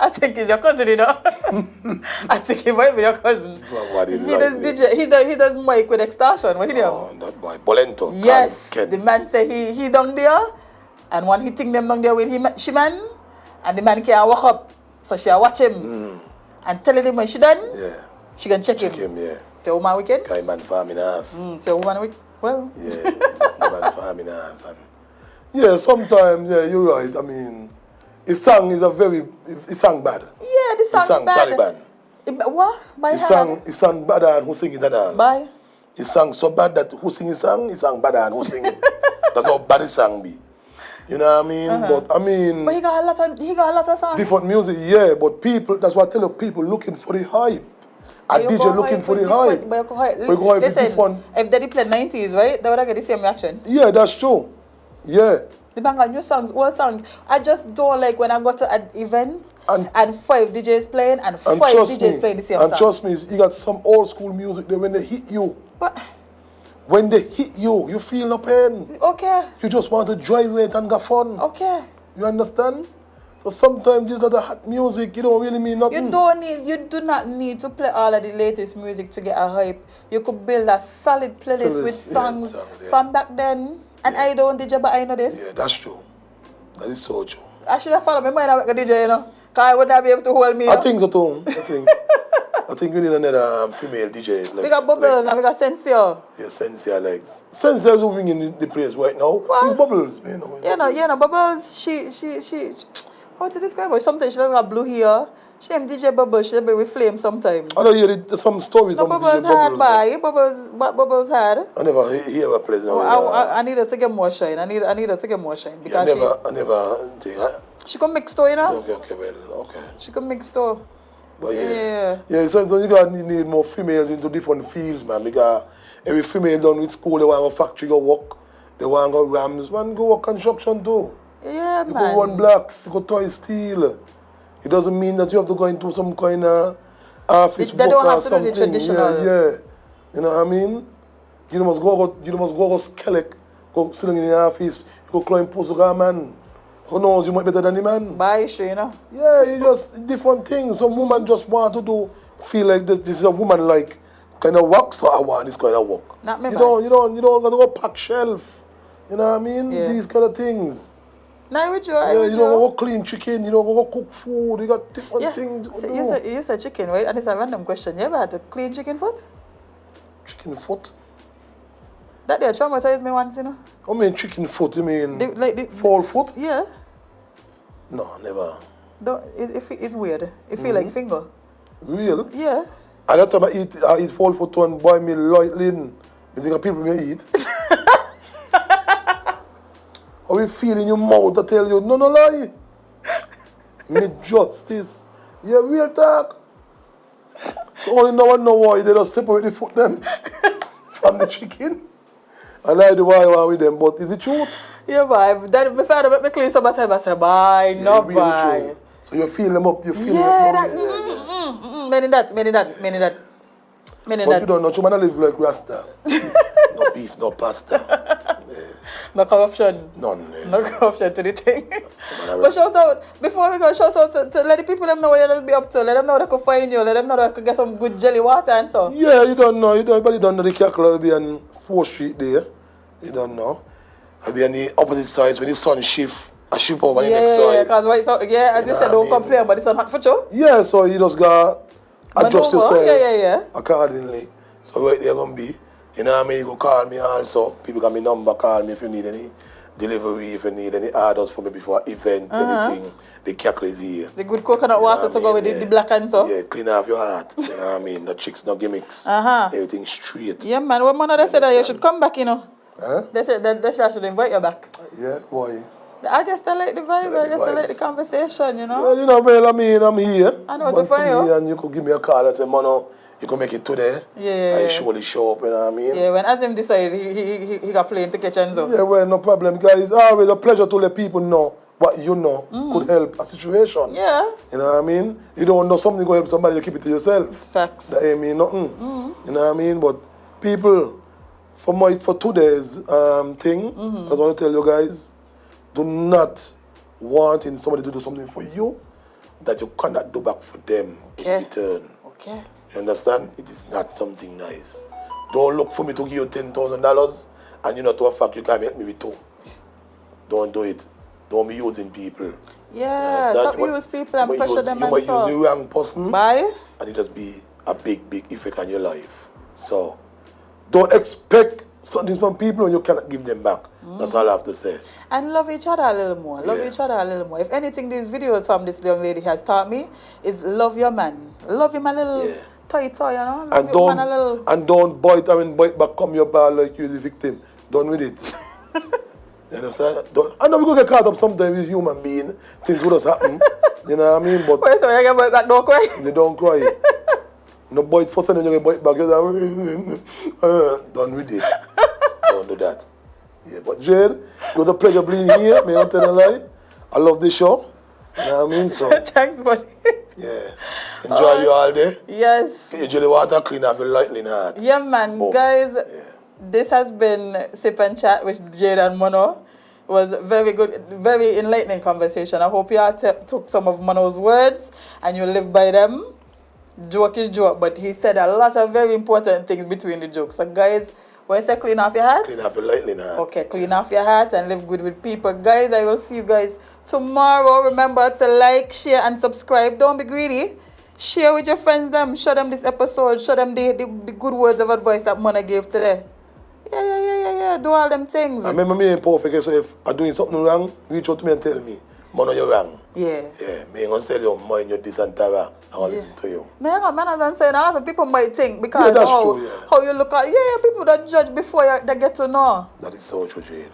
Speaker 7: I think he's your cousin, you know. I think he might be your cousin.
Speaker 8: Well, what
Speaker 7: He
Speaker 8: did
Speaker 7: does DJ. He does mic with extortion. What he do?
Speaker 8: Oh, that boy, Bolento.
Speaker 7: Yes,
Speaker 8: Ken.
Speaker 7: the man say he down there, and one he think them down there with him, she man, and the man can't walk up, so she watch him and tell him when she done.
Speaker 8: Yeah.
Speaker 7: She can check
Speaker 8: Check
Speaker 7: him.
Speaker 8: him, yeah.
Speaker 7: Say woman wicked.
Speaker 8: Guy man farming ass.
Speaker 7: Say woman wicked. Well.
Speaker 8: Yeah, the man farming ass. And yeah, sometimes, yeah, you're right. I mean, his song is he sang bad.
Speaker 7: Yeah, the song bad.
Speaker 8: Taliban.
Speaker 7: What? By
Speaker 8: He sang bad and who sing it and all.
Speaker 7: By?
Speaker 8: He sang so bad that who sing his song, he sang bad and who sing it. That's how bad his song be. You know what I mean? But I mean,
Speaker 7: But he got a lot of songs.
Speaker 8: different music, yeah, but people, that's what I tell you, people looking for the hype. A
Speaker 7: But you
Speaker 8: DJ
Speaker 7: go
Speaker 8: looking
Speaker 7: hype
Speaker 8: for the
Speaker 7: with
Speaker 8: hype.
Speaker 7: different- but you go hype-
Speaker 8: But you go hype with
Speaker 7: Listen,
Speaker 8: different.
Speaker 7: if they play 90s, right, they would get the same reaction.
Speaker 8: Yeah, that's true. Yeah.
Speaker 7: The bang on new songs, old songs. I just don't like when I go to an event
Speaker 8: And-
Speaker 7: and 5 DJs playing and 5
Speaker 8: trust
Speaker 7: DJs
Speaker 8: me,
Speaker 7: playing the same
Speaker 8: and
Speaker 7: song.
Speaker 8: trust me, you got some old school music there when they hit you.
Speaker 7: But,
Speaker 8: When they hit you, you feel no pain.
Speaker 7: okay,
Speaker 8: You just want to drive it and have fun.
Speaker 7: okay.
Speaker 8: You understand? So sometimes this other hot music, you don't really mean nothing.
Speaker 7: You do not need to play all of the latest music to get a hype. You could build a solid playlist with songs from back then. And I don't DJ, but I know this.
Speaker 8: Yeah, that's true. That is so true.
Speaker 7: I should have followed my mind and make a DJ, you know. Because I would not be able to hold me. You
Speaker 8: I
Speaker 7: know?
Speaker 8: think so too. I think we need another female DJ. Like,
Speaker 7: We got Bubbles and we got Sensio.
Speaker 8: Yeah, Sensia, like. Sensia is moving in the place right now.
Speaker 7: What?
Speaker 8: It's Bubbles, you know.
Speaker 7: You know, Bubbles, she, how to describe her? Sometimes she doesn't have blue hair. She named DJ Bubbles, she be with flame sometimes.
Speaker 8: I don't hear some stories
Speaker 7: No,
Speaker 8: from
Speaker 7: Bubbles
Speaker 8: DJ
Speaker 7: had,
Speaker 8: Bubbles.
Speaker 7: what Bubbles had?
Speaker 8: I never hear her play.
Speaker 7: I need her to get more shine. I need her to get more shine. Because
Speaker 8: I never think.
Speaker 7: she can mix store, you know?
Speaker 8: Okay.
Speaker 7: She can mix store.
Speaker 8: But yeah, so you gotta need more females into different fields, man. Because every female done with school, they want to go factory, go work. They want to go rams, man, go work construction too.
Speaker 7: Yeah,
Speaker 8: You
Speaker 7: man.
Speaker 8: go run blocks, you go toy steel. It doesn't mean that you have to go into some kind of office
Speaker 7: They
Speaker 8: work
Speaker 7: don't
Speaker 8: or
Speaker 7: have to do
Speaker 8: something.
Speaker 7: the traditional.
Speaker 8: Yeah. You know what I mean? You must go skeleton, go sit in the office, you go climb post, man. Who knows, you might be better than the man.
Speaker 7: Buy issue, you know?
Speaker 8: Yeah, you just different things. Some woman just want to feel like this is a woman like kind of work, so I want this kind of work.
Speaker 7: Not me,
Speaker 8: you
Speaker 7: man.
Speaker 8: don't got to go pack shelf. You know what I mean?
Speaker 7: Yeah.
Speaker 8: These kind of things.
Speaker 7: No, with you,
Speaker 8: Yeah, you don't go clean chicken, you don't go cook food, you got different things you
Speaker 7: So
Speaker 8: can do.
Speaker 7: you said chicken, right? And it's a random question. You ever had to clean chicken foot?
Speaker 8: Chicken foot?
Speaker 7: That day traumatized me once, you know.
Speaker 8: I mean chicken foot, you mean
Speaker 7: The
Speaker 8: fowl foot?
Speaker 7: Yeah.
Speaker 8: No, never.
Speaker 7: It's weird. It feel like finger.
Speaker 8: Real?
Speaker 7: Yeah.
Speaker 8: And that time I eat fowl foot and boy me lightly in. I think people may eat. How you feel in your mouth, I tell you, no lie. Me justice. Yeah, real talk. So only no one know why they just separate the foot them from the chicken. I like the why with them, but is it truth?
Speaker 7: Yeah, boy. Then before I make me clean some time, I say, bye, no
Speaker 8: Really
Speaker 7: bye.
Speaker 8: true. So you feel them up, you feel
Speaker 7: Yeah,
Speaker 8: them up.
Speaker 7: that, meaning that.
Speaker 8: But you don't know, you man live like Rasta. No beef, no pasta.
Speaker 7: No corruption.
Speaker 8: None.
Speaker 7: No corruption to the thing. But shout out, before we go, shout out to let the people them know what you'll be up to. Let them know they could find you. Let them know they could get some good jelly water and so.
Speaker 8: Yeah, you don't know. Everybody don't know the cackle will be on 4th Street there. You don't know. I'll be on the opposite side when the sun shift. I shift over the next
Speaker 7: Yeah,
Speaker 8: side.
Speaker 7: because as you said, don't complain, but it's not hot for you.
Speaker 8: Yeah, so you just got adjust
Speaker 7: Maneuver.
Speaker 8: yourself
Speaker 7: Yeah.
Speaker 8: accordingly. So right there gonna be. You know what I mean? You can call me also. People got my number, call me if you need any delivery, if you need any orders for me before event, anything. The cackle is here.
Speaker 7: The good coconut water to go with the black and so.
Speaker 8: Yeah, clean off your heart. You know what I mean? No tricks, no gimmicks. Everything straight.
Speaker 7: Yeah, man. When man they said that you should come back, you know.
Speaker 8: Huh?
Speaker 7: They should invite you back.
Speaker 8: Yeah, boy.
Speaker 7: I guess they like the vibe. I guess they like the
Speaker 8: vibes.
Speaker 7: conversation, you know.
Speaker 8: Well, you know, well, I mean, I'm here.
Speaker 7: I know to
Speaker 8: Once
Speaker 7: find
Speaker 8: I'm
Speaker 7: you.
Speaker 8: here and you could give me a call and say, Mono, you can make it today.
Speaker 7: Yeah.
Speaker 8: I surely show up, you know what I mean?
Speaker 7: Yeah, when Azem decided he got plane to catch and so.
Speaker 8: Yeah, well, no problem, guys. It's always a pleasure to let people know what you know could help a situation.
Speaker 7: Yeah.
Speaker 8: You know what I mean? You don't know something going to help somebody, you keep it to yourself.
Speaker 7: Facts.
Speaker 8: That ain't mean nothing. You know what I mean? But people, for today's thing, I just want to tell you guys, do not want somebody to do something for you that you cannot do back for them in return.
Speaker 7: Okay.
Speaker 8: You understand? It is not something nice. Don't look for me to give you $10,000 and you know to a fact you can't make me with 2. Don't do it. Don't be using people.
Speaker 7: Yeah,
Speaker 8: You
Speaker 7: stop
Speaker 8: understand?
Speaker 7: use people and pressure them
Speaker 8: You
Speaker 7: and
Speaker 8: might use the
Speaker 7: so.
Speaker 8: wrong person
Speaker 7: Bye.
Speaker 8: and it just be a big effect on your life. So, don't expect something from people when you cannot give them back. That's all I have to say.
Speaker 7: And love each other a little more. Love each other a little more. If anything, these videos from this young lady has taught me is love your man. Love him a little toy, you know? Love your man a little.
Speaker 8: And don't bite back, come your bar like you're the victim. Done with it. You understand? I know we gonna get caught up sometimes with human being. Things would just happen. You know what I mean? But
Speaker 7: Wait, so you get bite back, don't cry.
Speaker 8: they don't cry. No bite first and then you get bite back. You're done with it. Don't do that. Yeah, but Jade, it was a pleasure being here. May I tell you a lie? I love this show. You know what I mean? So
Speaker 7: Thanks, buddy.
Speaker 8: yeah. Enjoy you all day.
Speaker 7: Yes.
Speaker 8: Get your jelly water clean off your lightning heart.
Speaker 7: Yeah, man.
Speaker 8: Boom.
Speaker 7: Guys,
Speaker 8: Yeah.
Speaker 7: this has been Sip and Chat with Jade and Mono. It was very good, very enlightening conversation. I hope you all took some of Mono's words and you live by them. Joke is joke, but he said a lot of very important things between the jokes. So guys, when I say clean off your heart?
Speaker 8: Clean off your lightning heart.
Speaker 7: Okay, clean off your heart and live good with people. Guys, I will see you guys tomorrow. Remember to like, share, and subscribe. Don't be greedy. Share with your friends them. Show them this episode. Show them the good words of advice that Mona gave today. Yeah. Do all them things.
Speaker 8: I remember me ain't perfect, so if I'm doing something wrong, reach out to me and tell me, Mono, you're wrong.
Speaker 7: Yeah.
Speaker 8: Yeah, me ain't gonna tell you, mind your this and Tara. I want to listen to you.
Speaker 7: No, man, as I'm saying, a lot of people might think because
Speaker 8: Yeah, that's
Speaker 7: how,
Speaker 8: true, yeah.
Speaker 7: how you look at, people that judge before they get to know.
Speaker 8: That is so true, Jade.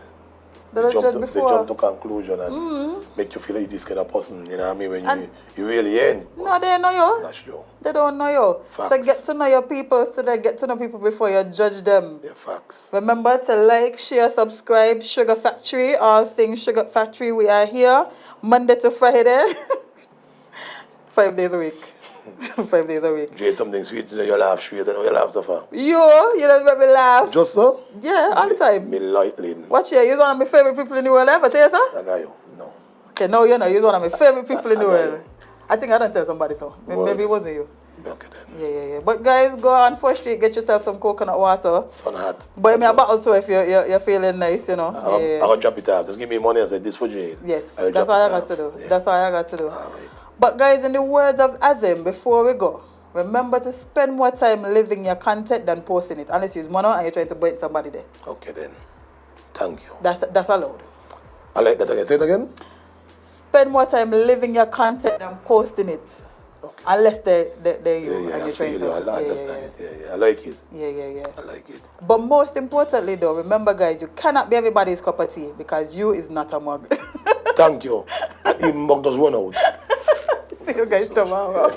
Speaker 7: They
Speaker 8: They
Speaker 7: judge
Speaker 8: jump
Speaker 7: before.
Speaker 8: to conclusion and make you feel like this kind of person, you know what I mean, when you really ain't.
Speaker 7: No, they know you.
Speaker 8: That's true.
Speaker 7: They don't know you.
Speaker 8: Facts.
Speaker 7: So get to know your people, so they get to know people before you judge them.
Speaker 8: Yeah, facts.
Speaker 7: Remember to like, share, subscribe, Sugar Factory, all things Sugar Factory. We are here Monday to Friday. 5 days a week. 5 days a week.
Speaker 8: Jade, something sweet, you know, you laugh straight, you know, you laugh so far.
Speaker 7: You don't make me laugh.
Speaker 8: Just so?
Speaker 7: Yeah, all the time.
Speaker 8: Me lightly.
Speaker 7: Watch here, you're one of my favorite people in the world ever, tell you so?
Speaker 8: I got you. No.
Speaker 7: Okay, no, you're one of my favorite people in the
Speaker 8: I got
Speaker 7: world.
Speaker 8: you.
Speaker 7: I think I don't tell somebody so.
Speaker 8: Word.
Speaker 7: Maybe it wasn't you.
Speaker 8: Okay then.
Speaker 7: Yeah. But guys, go on First Street, get yourself some coconut water.
Speaker 8: Sun hot.
Speaker 7: Buy me a bottle too if you're feeling nice, you know.
Speaker 8: I'm gonna drop it off. Just give me money and say this for Jade.
Speaker 7: Yes,
Speaker 8: I'll
Speaker 7: that's
Speaker 8: drop
Speaker 7: all
Speaker 8: it
Speaker 7: I got
Speaker 8: off.
Speaker 7: to do.
Speaker 8: Yeah.
Speaker 7: That's all I got to do.
Speaker 8: All right.
Speaker 7: But guys, in the words of Azem, before we go, remember to spend more time living your content than posting it. Unless you use money and you're trying to point somebody there.
Speaker 8: Okay then. Thank you.
Speaker 7: That's allowed.
Speaker 8: I like that again. Say it again.
Speaker 7: Spend more time living your content than posting it.
Speaker 8: Okay.
Speaker 7: Unless they're you
Speaker 8: Yeah,
Speaker 7: and
Speaker 8: I
Speaker 7: you're trying
Speaker 8: feel
Speaker 7: to.
Speaker 8: you. I understand it. Yeah. I like it.
Speaker 7: Yeah.
Speaker 8: I like it.
Speaker 7: But most importantly though, remember guys, you cannot be everybody's cup of tea because you is not a mug.
Speaker 8: Thank you. And even mug does run out.
Speaker 7: See you guys tomorrow.